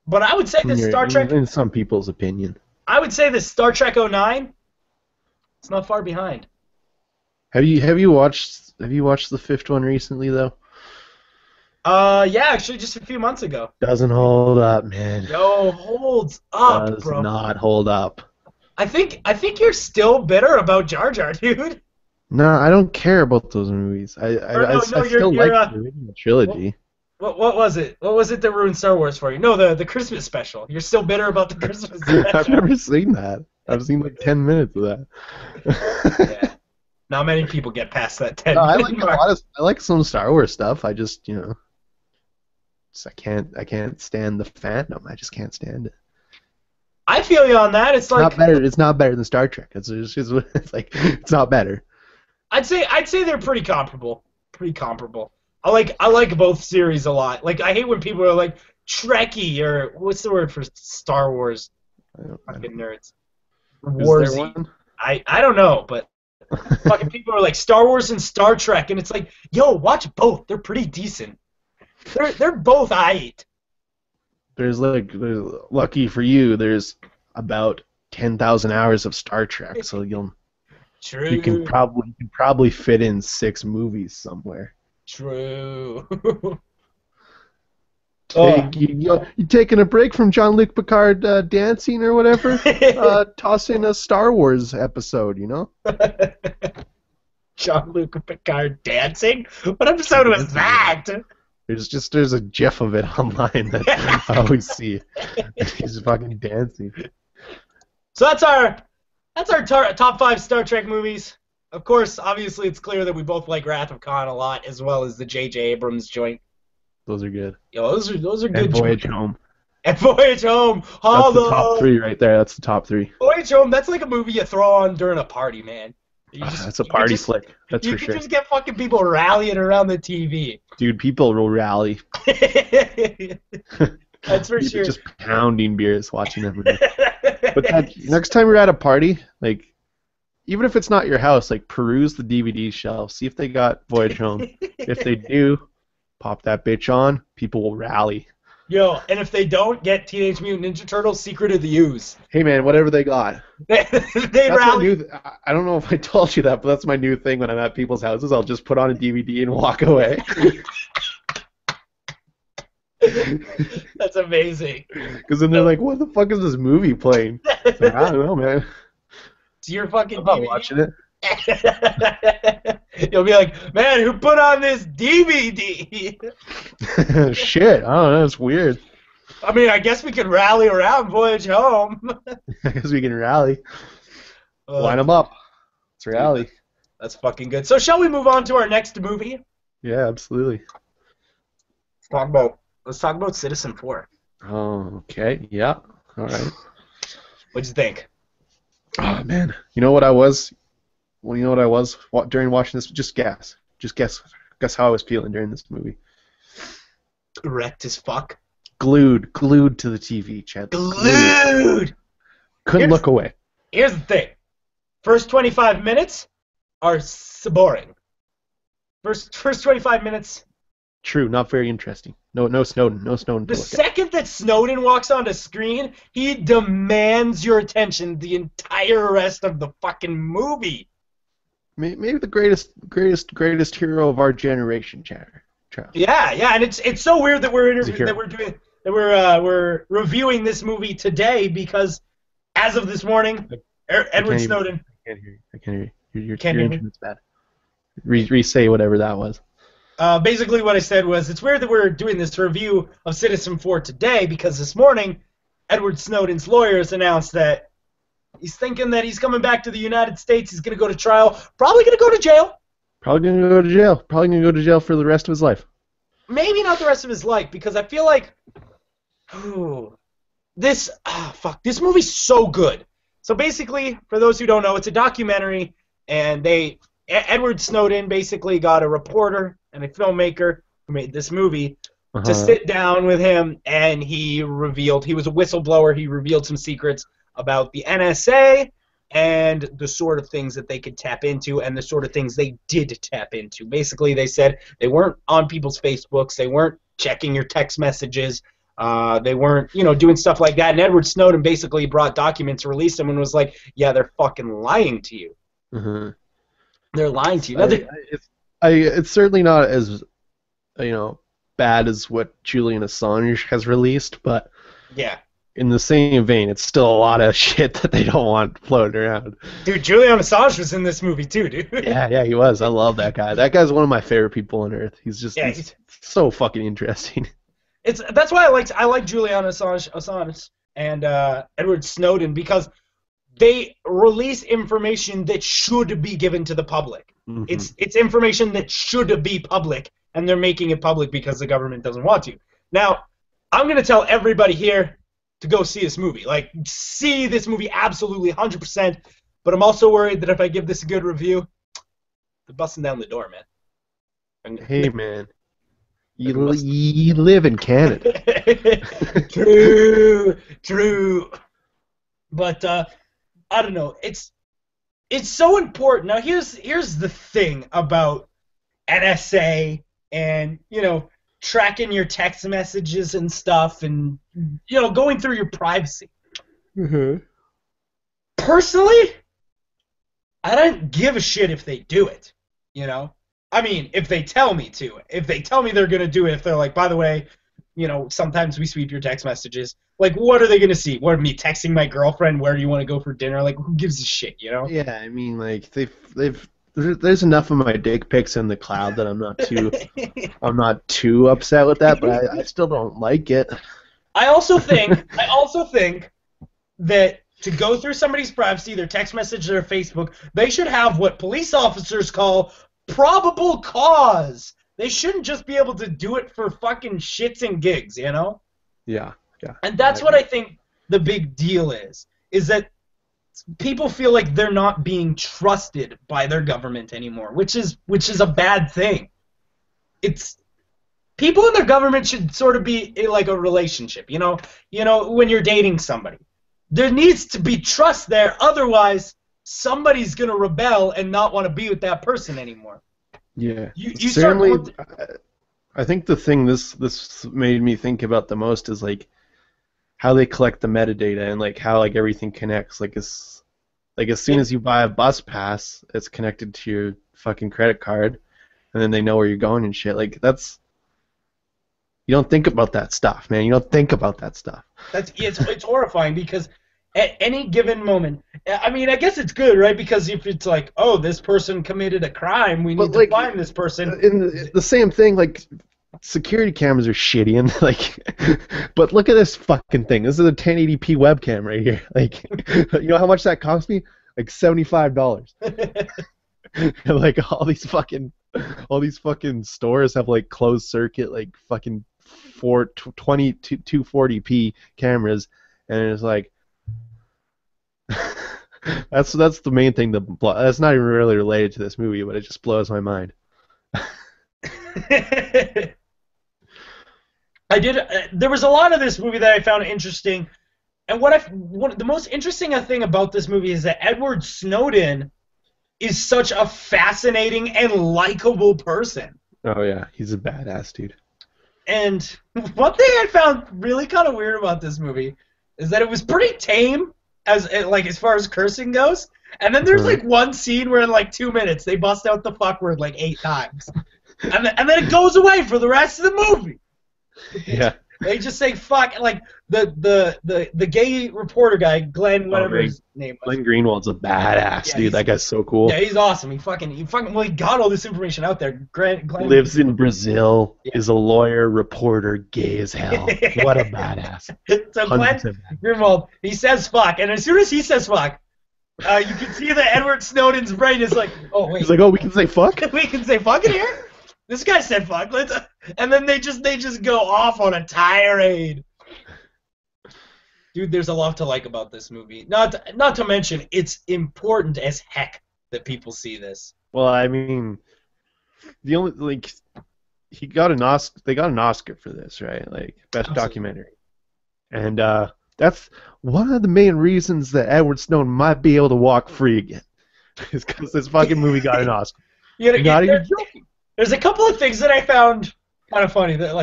But I would say this Star Trek, in some people's opinion. I would say this Star Trek '09, it's not far behind. Have you watched the fifth one recently though? Yeah, actually just a few months ago. Doesn't hold up, man. Yo, holds up, Does bro. not hold up. I think you're still bitter about Jar Jar, dude. No, I don't care about those movies. I still like the original trilogy. What was it? What was it that ruined Star Wars for you? No, the Christmas special. You're still bitter about the Christmas special. I've never seen that. I've seen like 10 minutes of that. Yeah. Not many people get past that 10 No, I minute like mark. I like some Star Wars stuff. I just I can't stand the fandom. I just can't stand it. I feel you on that. It's like Not better. It's not better than Star Trek. It's like it's not better. I'd say they're pretty comparable. Pretty comparable. I like both series a lot. Like I hate when people are like Trekkie or what's the word for Star Wars? Fucking nerds. Is there one? I don't know, but fucking people are like Star Wars and Star Trek, and it's like, yo, watch both. They're pretty decent. They're both aight. There's lucky for you. There's about 10,000 hours of Star Trek, so True. you can probably fit in 6 movies somewhere. True. Hey, you taking a break from Jean-Luc Picard dancing or whatever? Toss in a Star Wars episode, you know? Jean-Luc Picard dancing? What episode was that? There's a GIF of it online that I always see. He's fucking dancing. So that's our top 5 Star Trek movies. Of course, obviously, it's clear that we both like Wrath of Khan a lot, as well as the J.J. Abrams joint. Those are good. Yo, those are good. And Voyage Home. And Voyage Home. That's the top 3 right there. That's the top 3. Voyage Home. That's like a movie you throw on during a party, man. That's a party flick. That's for sure. You can just get fucking people rallying around the TV. Dude, people will rally. That's for sure. Just pounding beers watching that movie. But next time you're at a party, like, even if it's not your house, like, peruse the DVD shelf, see if they got Voyage Home. If they do, pop that bitch on. People will rally. Yo, and if they don't, get Teenage Mutant Ninja Turtles: Secret of the Ooze. Hey man, whatever they got. They That's rally. I don't know if I told you that, but that's my new thing when I'm at people's houses. I'll just put on a DVD and walk away. That's amazing. Because then they're like, what the fuck is this movie playing? Like, I don't know, man. It's your fucking I'm not DVD. watching it. You'll be like, man, who put on this DVD? Shit, I don't know, it's weird. I mean, I guess we could rally around Voyage Home. I guess we can rally. Line them up. It's rally. That's fucking good. So shall we move on to our next movie? Yeah, absolutely. Let's talk about Citizen 4. Oh, okay. Yeah. All right. What'd you think? Oh man, you know what I was? Well, you know what I was during watching this? Just guess. Guess how I was feeling during this movie. Wrecked as fuck. Glued to the TV, Chad. Glued. Couldn't look away. Here's the thing. First 25 minutes are boring. First 25 minutes. True, not very interesting. No Snowden. No Snowden. The second that Snowden walks onto screen, he demands your attention the entire rest of the fucking movie. Maybe the greatest hero of our generation, Chad. trial. Yeah, and it's so weird that we're He's a hero. we're reviewing this movie today because as of this morning, Edward Snowden. I can't hear you. I can't hear you. Your Can't hear me? internet's bad. Re-say whatever that was. Basically, what I said was it's weird that we're doing this review of Citizen4 today because this morning, Edward Snowden's lawyers announced that he's thinking that he's coming back to the United States. He's going to go to trial. Probably going to go to jail. Probably gonna go to jail. Probably gonna go to jail for the rest of his life. Maybe not the rest of his life because I feel like this movie's so good. So basically, for those who don't know, it's a documentary, and Edward Snowden basically got a reporter and a filmmaker who made this movie to sit down with him, and he was a whistleblower. He revealed some secrets about the NSA and the sort of things that they could tap into and the sort of things they did tap into. Basically, they said they weren't on people's Facebooks, they weren't checking your text messages, they weren't, doing stuff like that. And Edward Snowden basically brought documents, released them, and was like, yeah, they're fucking lying to you. Mm-hmm. They're lying to you. It's certainly not as, bad as what Julian Assange has released, but yeah. In the same vein, it's still a lot of shit that they don't want floating around. Dude, Julian Assange was in this movie too, dude. Yeah, he was. I love that guy. That guy's one of my favorite people on earth. He's so fucking interesting. That's why I like Julian Assange and Edward Snowden, because they release information that should be given to the public. Mm-hmm. It's information that should be public, and they're making it public because the government doesn't want to. Now, I'm going to tell everybody here to go see this movie. Like, see this movie absolutely 100%, but I'm also worried that if I give this a good review, they're busting down the door, man. Hey, man. You live in Canada. True. But, I don't know. It's so important. Now, here's the thing about NSA and, tracking your text messages and stuff and, going through your privacy. Mm-hmm. Personally, I don't give a shit if they do it, I mean, if they tell me to. If they tell me they're going to do it, if they're like, by the way, sometimes we sweep your text messages. Like, what are they going to see? What, me texting my girlfriend, where do you want to go for dinner? Like, who gives a shit, Yeah, I mean, like, there's enough of my dick pics in the cloud that I'm not too upset with that, but I still don't like it. I also think that to go through somebody's privacy, their text message, their Facebook, they should have what police officers call probable cause. They shouldn't just be able to do it for fucking shits and gigs, Yeah. And that's what I think the big deal is that people feel like they're not being trusted by their government anymore, which is a bad thing. It's people in their government should sort of be like a relationship, when you're dating somebody. There needs to be trust there, otherwise somebody's going to rebel and not want to be with that person anymore. Yeah. Certainly, I think the thing this made me think about the most is like how they collect the metadata and like how like everything connects. Like as soon as you buy a bus pass, it's connected to your fucking credit card, and then they know where you're going and shit. Like you don't think about that stuff, man. You don't think about that stuff. It's horrifying because at any given moment, I mean, I guess it's good, right? Because if it's like, oh, this person committed a crime, we need to find this person. In the same thing, like security cameras are shitty, and like, but look at this fucking thing. This is a 1080p webcam right here. Like, you know how much that cost me? Like $75. Like all these fucking stores have like closed circuit, like fucking 240p cameras, and it's like. That's the main thing that's not even really related to this movie, but it just blows my mind. There was a lot of this movie that I found interesting, and the most interesting thing about this movie is that Edward Snowden is such a fascinating and likable person. Oh yeah, he's a badass dude. And one thing I found really kind of weird about this movie is that it was pretty tame as far as cursing goes, and then there's like one scene where in like 2 minutes they bust out the fuck word like 8 times. and then it goes away for the rest of the movie. Yeah. They just say fuck, like the gay reporter guy, Glenn, whatever his name was. Glenn Greenwald's a badass, Yeah, dude. That guy's so cool. Yeah, he's awesome. He got all this information out there. Glenn lives in Brazil, is a lawyer, reporter, gay as hell. What a badass. So Glenn Greenwald, he says fuck, and as soon as he says fuck, you can see that Edward Snowden's brain is like, oh wait. He's like, oh, we can say fuck? We can say fuck in here? This guy said fuck. And then they just go off on a tirade. Dude, there's a lot to like about this movie. Not to mention, it's important as heck that people see this. Well, I mean, the only they got an Oscar for this, right? Like best documentary, and that's one of the main reasons that Edward Snowden might be able to walk free again, is because this fucking movie got an Oscar. Not even joking. There's a couple of things that I found kind of funny that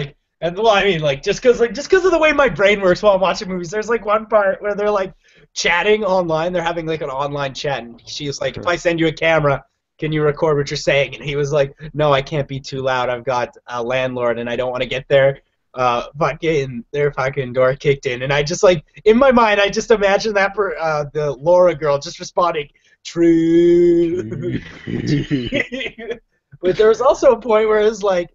just because of the way my brain works while I'm watching movies. There's like one part where they're like chatting online. They're having like an online chat, and she's like, "If I send you a camera, can you record what you're saying?" And he was like, "No, I can't be too loud. I've got a landlord, and I don't want to get their fucking door kicked in." And I just like in my mind, I just imagine that for the Laura girl just responding, "True." But there was also a point where it's like,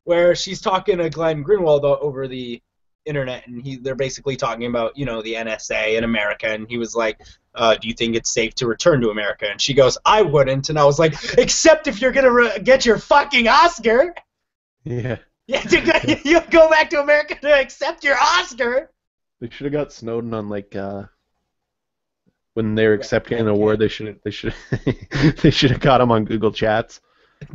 where she's talking to Glenn Greenwald over the internet, and they're basically talking about, the NSA in America, and he was like, do you think it's safe to return to America? And she goes, I wouldn't, and I was like, except if you're gonna get your fucking Oscar. Yeah. Yeah, you go back to America to accept your Oscar. They should have got Snowden on like when they were accepting an award. They should have got him on Google Chats.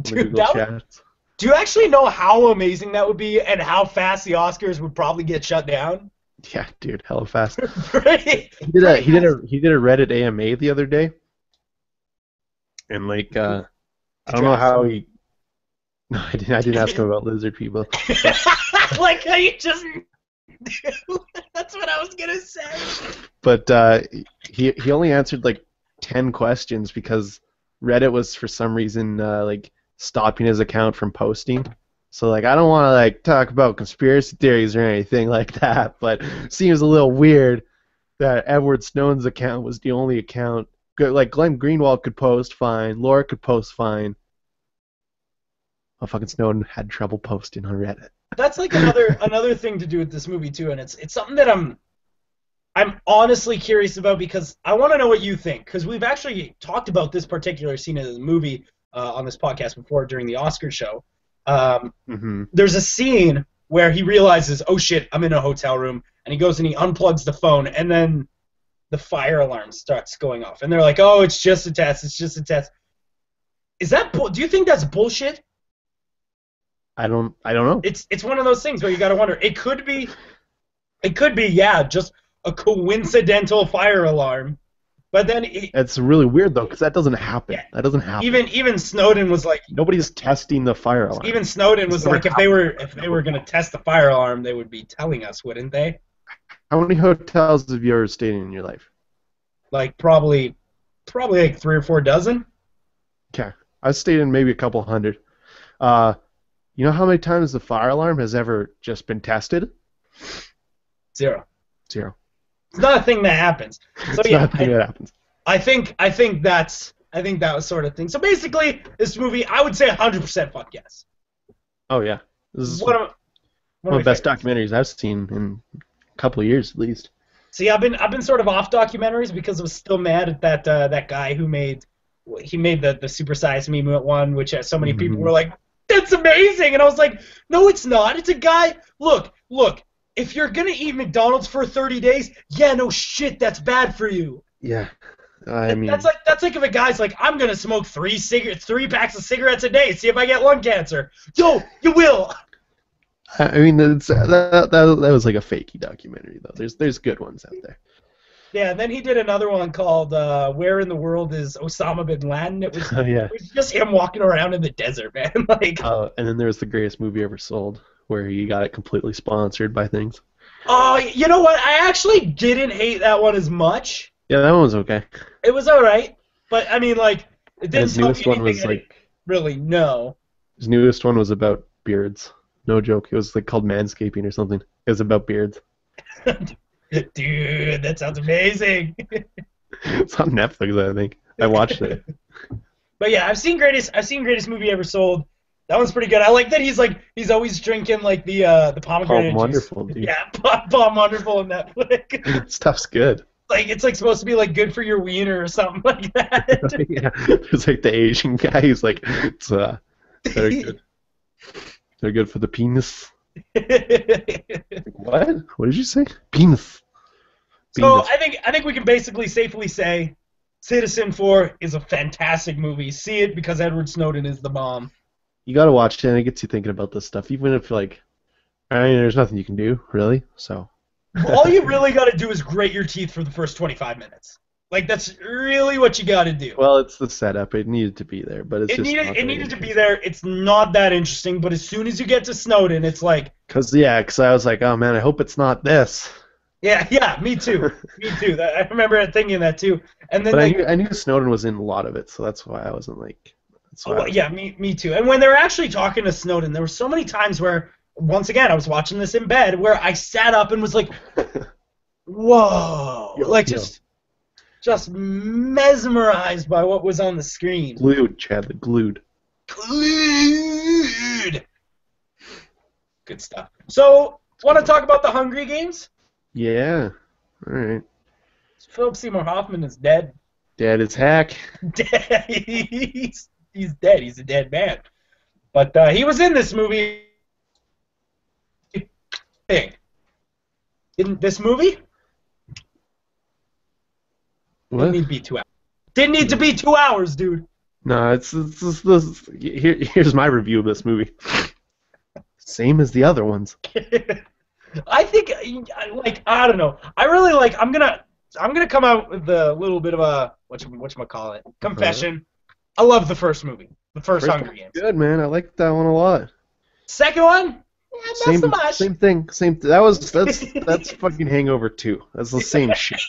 Dude, do you actually know how amazing that would be, and how fast the Oscars would probably get shut down? Yeah, dude, hella fast. Right? He did a Reddit AMA the other day, and like I don't know how he. No, I didn't ask him about lizard people. Like how you just. That's what I was gonna say. But he only answered like 10 questions because Reddit was for some reason like stopping his account from posting. So like I don't want to like talk about conspiracy theories or anything like that, but it seems a little weird that Edward Snowden's account was the only account. Like Glenn Greenwald could post fine, Laura could post fine. Oh, fucking Snowden had trouble posting on Reddit. That's like another thing to do with this movie too, and it's something that I'm honestly curious about, because I want to know what you think, because we've actually talked about this particular scene of the movie on this podcast before during the Oscar show. There's a scene where he realizes, oh shit, I'm in a hotel room, and he goes and he unplugs the phone, and then the fire alarm starts going off, and they're like, oh, it's just a test, it's just a test. Do you think that's bullshit? I don't know. It's one of those things where you gotta wonder. It could be, yeah, just a coincidental fire alarm, but then it's really weird though, because that doesn't happen. Yeah. That doesn't happen. Even Snowden was like, nobody's testing the fire alarm. Even Snowden was like, if they were gonna test the fire alarm, they would be telling us, wouldn't they? How many hotels have you ever stayed in your life? Like probably like 3 or 4 dozen. Okay, I've stayed in maybe a couple hundred. You know how many times the fire alarm has ever just been tested? Zero. It's not a thing that happens. So it's not a thing that happens. I think that was sort of thing. So basically, this movie, I would say 100% fuck yes. Oh yeah, this is one of the best documentaries I've seen in a couple of years at least. See, I've been sort of off documentaries because I was still mad at that guy who made the Super Size Me one, which so many people were like, that's amazing, and I was like, no, it's not. It's a guy. Look. If you're gonna eat McDonald's for 30 days, yeah, no shit, that's bad for you. Yeah, I mean, that's like if a guy's like, I'm gonna smoke 3 packs of cigarettes a day, see if I get lung cancer. Yo, you will. I mean, that was like a fakey documentary though. There's good ones out there. Yeah, and then he did another one called Where in the World is Osama bin Laden? It was, it was just him walking around in the desert, man. Like. And then there was The Greatest Movie Ever Sold, where he got it completely sponsored by things. Oh, you know what? I actually didn't hate that one as much. Yeah, that one was okay. It was alright, but I mean, like, it didn't tell me anything one was like really know. His newest one was about beards. No joke. It was like called Manscaping or something. It was about beards. Dude, that sounds amazing. It's on Netflix, I think. I watched it. But yeah, I've seen greatest movie ever sold. That one's pretty good. I like that he's always drinking like the pomegranate Palm juice. Wonderful, dude. Yeah, Palm Wonderful on Netflix. Stuff's good. Like it's like supposed to be like good for your wiener or something like that. Yeah. There's like the Asian guy who's like, it's they're good. They're good for the penis. Like, what? What did you say? Penis. So Penis. I think we can basically safely say Citizen 4 is a fantastic movie. See it because Edward Snowden is the bomb. You gotta watch it, and it gets you thinking about this stuff, even if like, I mean, there's nothing you can do really. So. All you really got to do is grate your teeth for the first 25 minutes. Like that's really what you got to do. Well, it's the setup. It needed to be there, but it's It just needed not it very needed to be there. It's not that interesting, but as soon as you get to Snowden, it's like, Cause I was like, oh man, I hope it's not this. yeah, me too, me too. I remember thinking that too. And then But like, I knew Snowden was in a lot of it, so that's why I wasn't like. That's why. oh, yeah, me too. And when they were actually talking to Snowden, there were so many times where, once again, I was watching this in bed, where I sat up and was like, whoa, like just mesmerized by what was on the screen. Glued, Chad, glued. Glued. Good stuff. So, want to talk about the Hungry Games? Yeah. All right. Philip Seymour Hoffman is dead. Dad is hack. Dead. He's dead. He's a dead man. But he was in this movie. In this movie? What? Didn't need to be 2 hours. Didn't need to be 2 hours, dude. No, here's my review of this movie. Same as the other ones. I think, like, I don't know. I really like. I'm gonna come out with a little bit of a whatchamacallit confession. I love the first movie, the first Hunger Games. Good, man. I like that one a lot. Second one, not so much. Same thing. That's fucking Hangover 2. That's the same shit.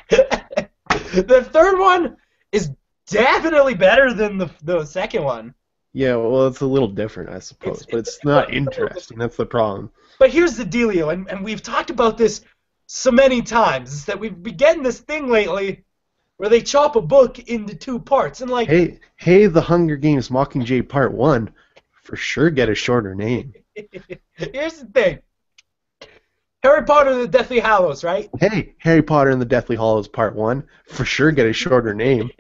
The third one is definitely better than the second one. Yeah, well, it's a little different, I suppose, but it's not interesting. That's the problem. But here's the dealio, and we've talked about this so many times, is that we've been getting this thing lately where they chop a book into 2 parts, and like... Hey, The Hunger Games Mockingjay Part 1, for sure get a shorter name. Here's the thing. Harry Potter and the Deathly Hallows, right? Hey, Harry Potter and the Deathly Hallows Part 1, for sure get a shorter name.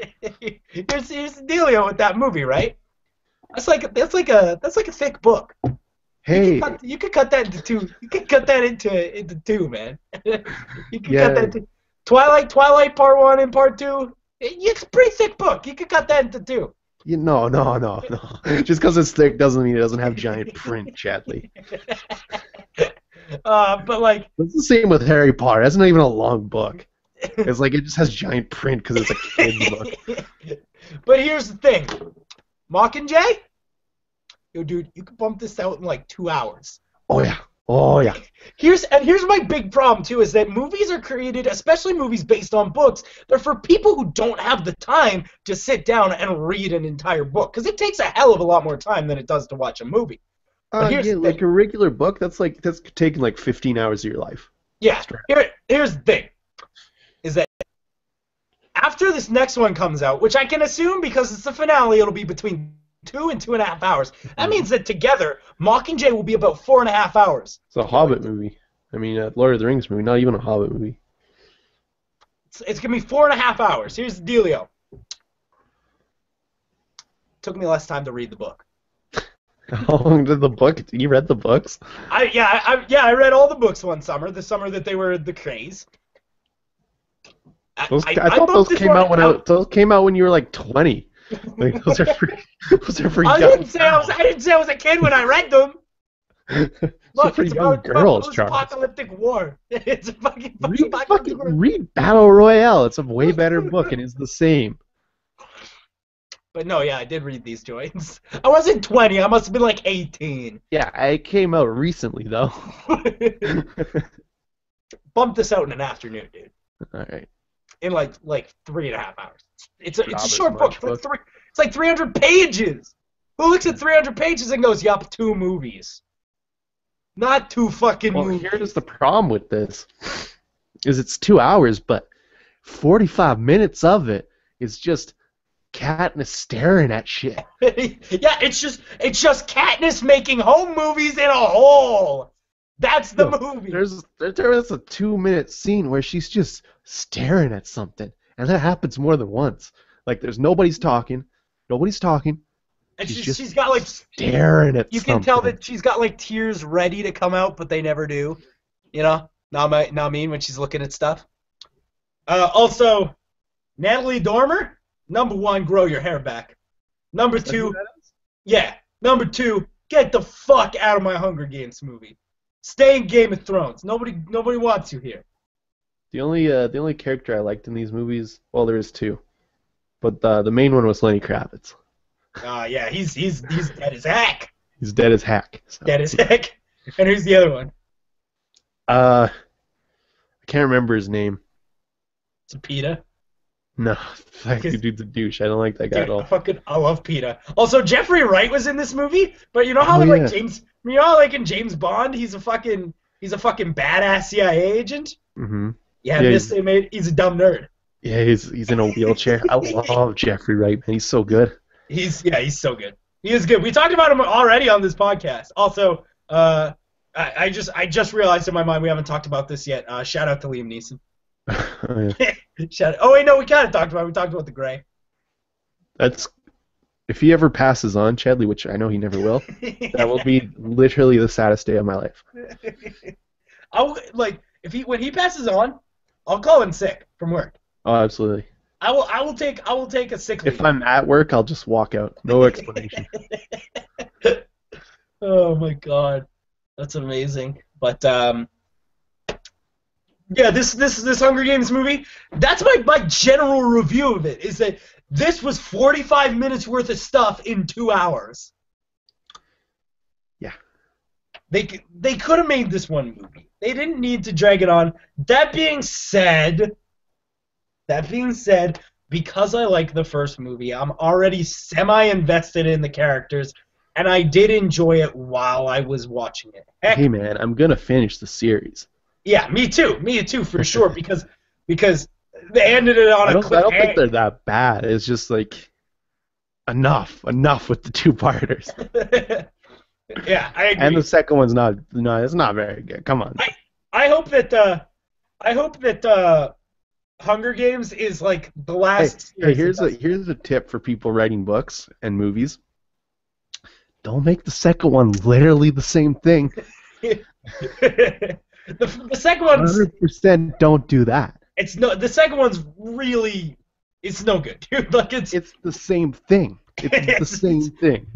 Here's the dealio with that movie, right? That's like a thick book. Hey, You could cut that into 2. You could cut that into 2, man. You could cut that into Twilight Part 1 and Part 2. It's a pretty thick book. You could cut that into 2. No. Just because it's thick doesn't mean it doesn't have giant print, Chadley. But like... It's the same with Harry Potter. That's not even a long book. It's like it just has giant print because it's a kid's book. But here's the thing. Mockingjay? Yo, dude, you could bump this out in like 2 hours. Oh yeah. Here's my big problem too, is that movies are created, especially movies based on books, they're for people who don't have the time to sit down and read an entire book, because it takes a hell of a lot more time than it does to watch a movie. Like a regular book, that's taking like 15 hours of your life. Yeah. Here's the thing, is that after this next one comes out, which I can assume because it's the finale, it'll be between 2 and 2.5 hours. That means that together, Mockingjay will be about 4.5 hours. It's a Hobbit movie. I mean, a Lord of the Rings movie, not even a Hobbit movie. It's going to be 4.5 hours. Here's the dealio. Took me less time to read the book. How long did the book? You read the books? I read all the books one summer, the summer that they were the craze. I thought those came out those came out when you were like 20. Like, those are for I young. didn't say I was a kid when I read them. Look, for it's young about girls, Charles. post-apocalyptic war. It's a fucking Read Battle Royale. It's a way better book and it's the same. But no, yeah, I did read these joints. I wasn't 20. I must have been like 18. Yeah, it came out recently though. Bump this out in an afternoon, dude. All right. In like 3.5 hours. It's a short book. It's like 300 pages. Who looks at 300 pages and goes, yup, 2 movies? Not 2 fucking Well, movies. here's the problem with this: is it's 2 hours, but 45 minutes of it is just Katniss staring at shit. Yeah, it's just Katniss making home movies in a hole. That's the movie. There is a 2-minute scene where she's just staring at something, and that happens more than once. Like nobody's talking. And She's she's got like staring at you something. can tell that she's got like tears ready to come out, but they never do. You know, not mean when she's looking at stuff. Also, Natalie Dormer, number 1, grow your hair back. Number 2, Number 2, get the fuck out of my Hunger Games movie. Stay in Game of Thrones. Nobody wants you here. The only character I liked in these movies, well, there is 2, but the main one was Lenny Kravitz. Yeah, he's dead as heck. He's dead as heck. So. Dead as heck. And who's the other one? I can't remember his name. It's PETA. No, that dude's a douche. I don't like that guy at all. I love PETA. Also, Jeffrey Wright was in this movie, but you know how like in James Bond, he's a fucking badass CIA agent. Mm-hmm. Yeah, he's a dumb nerd. Yeah, he's in a wheelchair. I love Jeffrey Wright, man. He's so good. He's so good. He is good. We talked about him already on this podcast. Also, I just realized in my mind we haven't talked about this yet. Shout out to Liam Neeson. Oh, yeah. Oh wait, no, we kind of talked about it. We talked about the Gray. That's if he ever passes on, Chadley, which I know he never will. That will be literally the saddest day of my life. When he passes on, I'll call in sick from work. Oh, absolutely. I will take a sick leave. If I'm at work, I'll just walk out. No explanation. Oh my god, that's amazing. But yeah, this Hunger Games movie. That's my general review of it. Is that this was 45 minutes worth of stuff in 2 hours. Yeah. They could have made this one movie. They didn't need to drag it on. That being said, because I like the first movie, I'm already semi-invested in the characters, and I did enjoy it while I was watching it. Heck, Hey, man, I'm going to finish the series. yeah, me too, for sure, because they ended it on a cliffhanger. I don't think they're that bad. It's just like, enough with the 2-parters. Yeah, I agree. And the second one's it's not very good. Come on. I hope that Hunger Games is like the last. Hey, here's a tip for people writing books and movies. Don't make the second one literally the same thing. The second one's 100% don't do that. the second one's really it's no good, dude. Like it's the same thing. It's the same thing.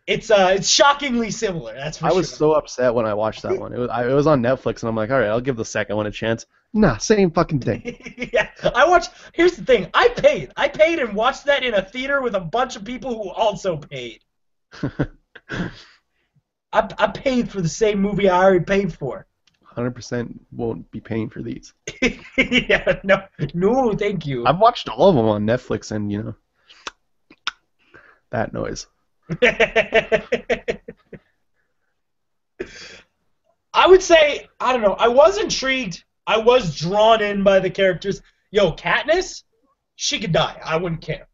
It's shockingly similar. That's for sure. I was so upset when I watched that one. It was on Netflix, and I'm like, all right, I'll give the second one a chance. Nah, same fucking thing. Yeah, here's the thing. I paid and watched that in a theater with a bunch of people who also paid. I paid for the same movie I already paid for. 100% won't be paying for these. Yeah, no, thank you. I've watched all of them on Netflix, and that noise. I would say, I don't know, I was intrigued. I was drawn in by the characters. Yo, Katniss, she could die. I wouldn't care.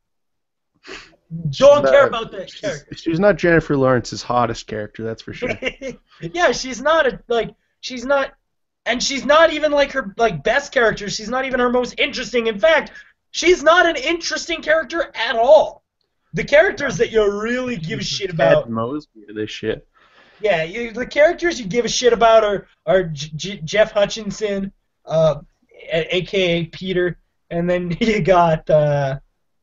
Don't care about that character. She's not Jennifer Lawrence's hottest character, that's for sure. Yeah, she's not and she's not even like her best character. She's not even her most interesting. In fact, she's not an interesting character at all. The characters that you really give a shit about. Ted Mosby to this shit. Yeah, the characters you give a shit about are Jeff Hutchinson, a.k.a. Peter, and then you got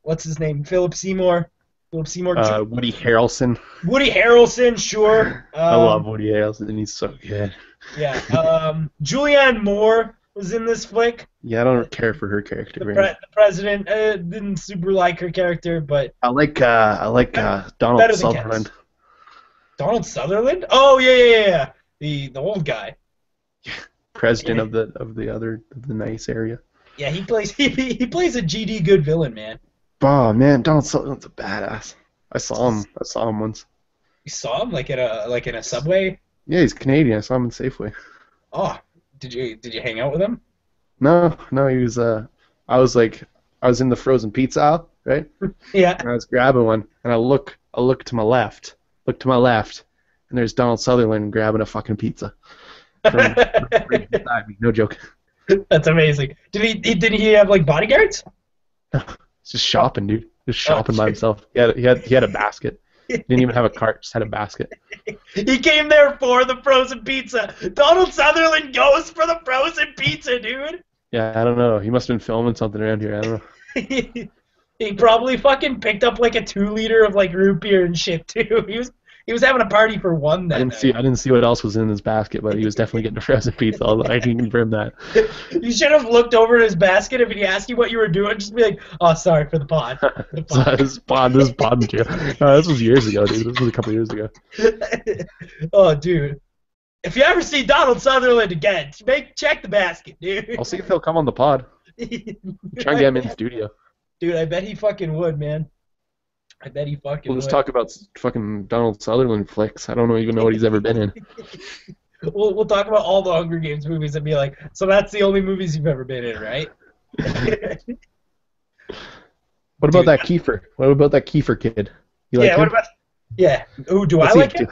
what's his name, Philip Seymour Jr. Woody Harrelson. Woody Harrelson, sure. I love Woody Harrelson. He's so good. Yeah. Julianne Moore was in this flick. Yeah, I don't care for her character. The president didn't super like her character, but I like Donald Sutherland. Donald Sutherland? Oh yeah. The old guy. President of the nice area. Yeah, he plays a GD good villain, man. Oh man, Donald Sutherland's a badass. I saw him. I saw him once. You saw him like in a subway? Yeah, he's Canadian. I saw him in Safeway. Oh, did you hang out with him? No, he was. I was in the frozen pizza aisle, right? Yeah. And I was grabbing one, and I look to my left, and there's Donald Sutherland grabbing a fucking pizza. From right beside me. No joke. That's amazing. Did he have like bodyguards? He's just shopping, dude. Just shopping by himself. He had a basket. He didn't even have a cart. Just had a basket. He came there for the frozen pizza. Donald Sutherland goes for the frozen pizza, dude. Yeah, I don't know. He must have been filming something around here. I don't know. He probably fucking picked up like a 2-liter of like root beer and shit too. He was having a party for one that night. I didn't see what else was in his basket, but he was definitely getting a frozen pizza. I can confirm that. You should have looked over at his basket. If he asked you what you were doing, just be like, "Oh, sorry for the pod." This pod material. This was years ago, dude. This was a couple years ago. Oh, dude. If you ever see Donald Sutherland again, check the basket, dude. I'll see if he'll come on the pod. Try and get him in the studio. Dude, I bet he fucking would, man. I bet he fucking We'll would. just talk about fucking Donald Sutherland flicks. I don't even know what he's ever been in. We'll talk about all the Hunger Games movies and be like, so that's the only movies you've ever been in, right? What about that Kiefer? What about that Kiefer kid? You like him? What about? Yeah. Ooh, do What's I like him? do?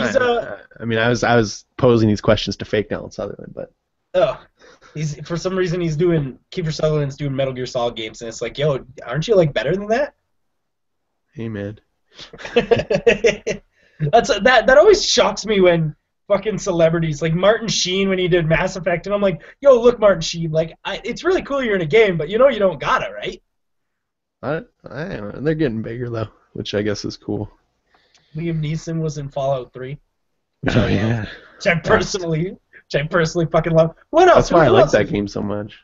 He's I mean, I was posing these questions to fake Donald Sutherland, but he's for some reason Kiefer Sutherland's doing Metal Gear Solid games, and it's like, yo, aren't you like better than that? hey man, that always shocks me when fucking celebrities like Martin Sheen when he did Mass Effect, and I'm like, yo, look, Martin Sheen, like it's really cool you're in a game, but you know you don't gotta, right? I don't know. They're getting bigger though, which I guess is cool. Liam Neeson was in Fallout 3. Oh yeah. Which I personally fucking love. What else? That's why I like that game so much.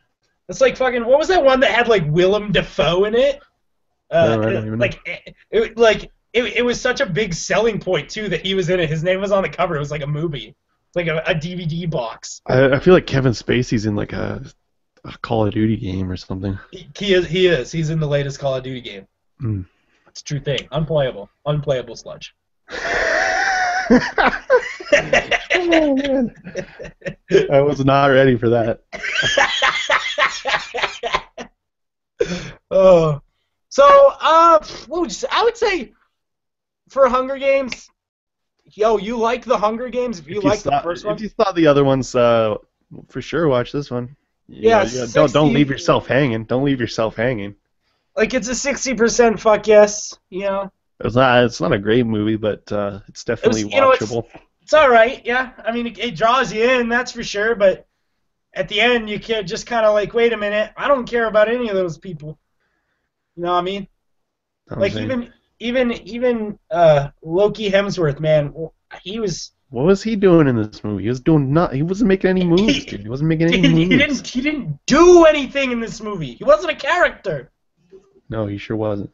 It's like fucking. What was that one that had like Willem Dafoe in it? No, I don't even know. It was such a big selling point too that he was in it. His name was on the cover. It was like a movie. It's like a DVD box. I feel like Kevin Spacey's in like a Call of Duty game or something. He is. He's in the latest Call of Duty game. Mm. It's a true thing. Unplayable sludge. Oh man, I was not ready for that. Oh, so what would you say? I would say for Hunger Games, yo, you like the Hunger Games? If you like the first one, if you thought the other ones, for sure watch this one. Yeah, don't leave yourself hanging. Don't leave yourself hanging. Like it's a 60% fuck yes, you know. It's not a great movie, but it's definitely watchable. It's all right, yeah. I mean, it draws you in, that's for sure. But at the end, you can just kind of like, wait a minute, I don't care about any of those people. You know what I mean? Like even Loki Hemsworth, man, he was. What was he doing in this movie? He was doing He wasn't making any moves, dude. He wasn't making any moves. He didn't do anything in this movie. He wasn't a character. No, he sure wasn't.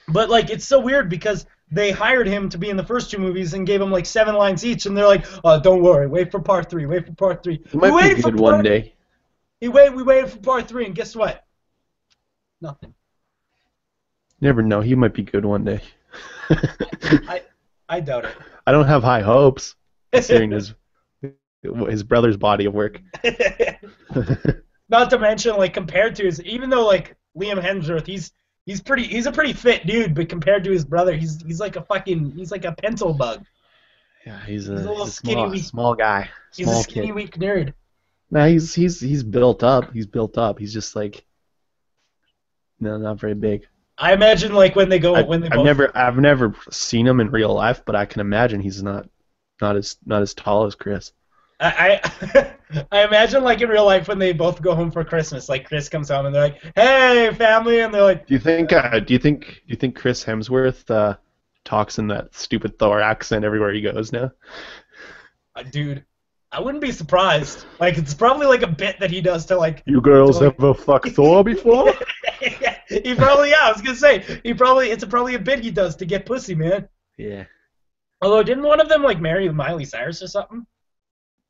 But like, it's so weird because they hired him to be in the first 2 movies and gave him like 7 lines each, and they're like, "Oh, don't worry, wait for part 3. Wait for part 3." He might be good one day. We waited for part 3, and guess what? Nothing. You never know. He might be good one day. I doubt it. I don't have high hopes, considering his brother's body of work. Not to mention, like compared to even though like Liam Hemsworth, he's a pretty fit dude, but compared to his brother, he's like a pencil bug. Yeah, he's a little skinny, small guy. He's a skinny, weak nerd. Nah, he's built up. He's built up. He's just like not very big. I imagine like I've never seen him in real life, but I can imagine he's not as tall as Chris. I imagine like in real life when they both go home for Christmas, like Chris comes home and they're like, "Hey, family," and they're like, Do you think Chris Hemsworth talks in that stupid Thor accent everywhere he goes now? Dude, I wouldn't be surprised. Like it's probably like a bit that he does to like. You girls ever fucked Thor before? He probably I was gonna say it's probably a bit he does to get pussy, man. Yeah. Although didn't one of them like marry Miley Cyrus or something?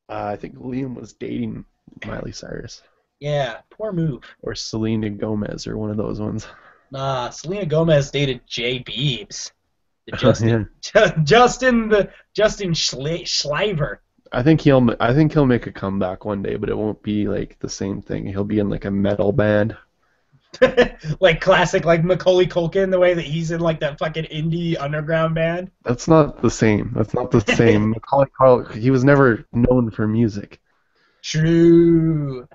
I think Liam was dating Miley Cyrus. Yeah, poor move. Or Selena Gomez, or one of those ones. Nah, Selena Gomez dated Jay Biebs. The Yeah. Justin Schleifer. I think he'll make a comeback one day, but it won't be like the same thing. He'll be in like a metal band. Like classic, like Macaulay Culkin, the way that he's in like that fucking indie underground band. That's not the same. That's not the same. Macaulay Culkin, he was never known for music. True.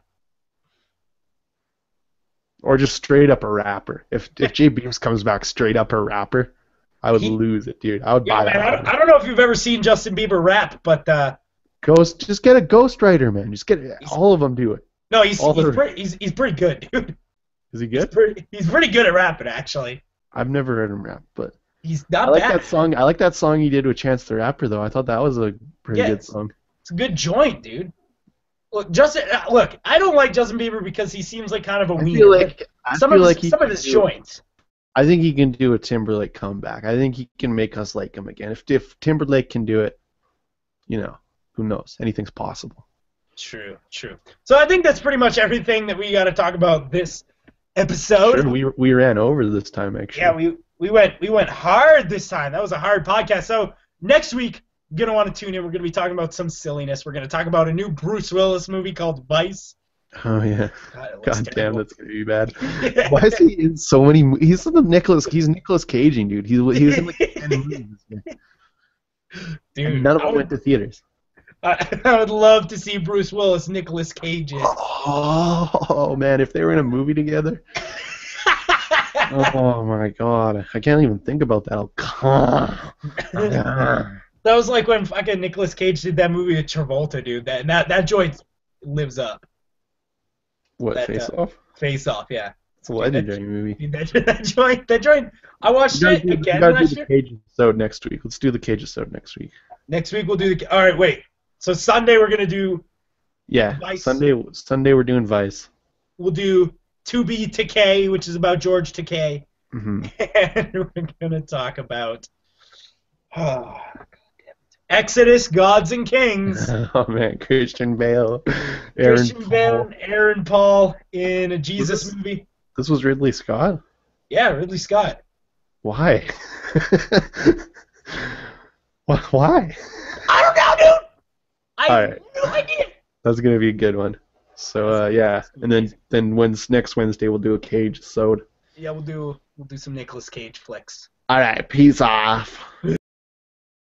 Or just straight up a rapper. If Jay Beams comes back straight up a rapper, I would lose it, dude. I would Yeah, buy man, that. I don't know if you've ever seen Justin Bieber rap, but Just get a ghostwriter, man. Just get all of them do it. no, he's All the- pretty good, dude. Is he good? He's pretty good at rapping, actually. I've never heard him rap, but He's I not like bad. that song. I like that song he did with Chance the Rapper, though. I thought that was a pretty good song. It's a good joint, dude. Look, I don't like Justin Bieber because he seems like kind of a I wiener. feel like some of his joints. I think he can do a Timberlake comeback. I think he can make us like him again. If Timberlake can do it, who knows? Anything's possible. True. So I think that's pretty much everything that we got to talk about this episode. Sure, we ran over this time actually. Yeah, we went hard this time. That was a hard podcast. So next week, you're gonna want to tune in. We're gonna be talking about some silliness. We're gonna talk about a new Bruce Willis movie called Vice. Oh yeah. God God damn, that's gonna be bad. Yeah. Why is he in so many? He's Nicolas Caging, dude. He was in like 10 movies. Dude, And none of them went to theaters. I would love to see Bruce Willis, Nicolas Cage. Oh man, if they were in a movie together. Oh my god, I can't even think about that. That was like when fucking Nicolas Cage did that movie with Travolta, dude. That joint lives up. What, Face Off? Face Off, yeah. It's a legendary movie. Dude, that joint. I watched it again last year. We gotta do the Cage episode next week. Let's do the Cage episode next week. Next week we'll do the. All right, wait. So Sunday we're gonna do. Yeah, Vice. Sunday we're doing Vice. We'll do 2B Takei, which is about George Takei, Mm-hmm. and we're gonna talk about. Exodus, Gods and Kings. Oh man, Christian Bale, Aaron Christian Bale, and Aaron Paul in a Jesus movie. This was Ridley Scott? Yeah, Ridley Scott. Why? Why? I don't know, dude. I All have right. no idea. That's gonna be a good one. So yeah, and then next Wednesday we'll do a Cage episode. Yeah, we'll do some Nicolas Cage flicks. All right, peace off.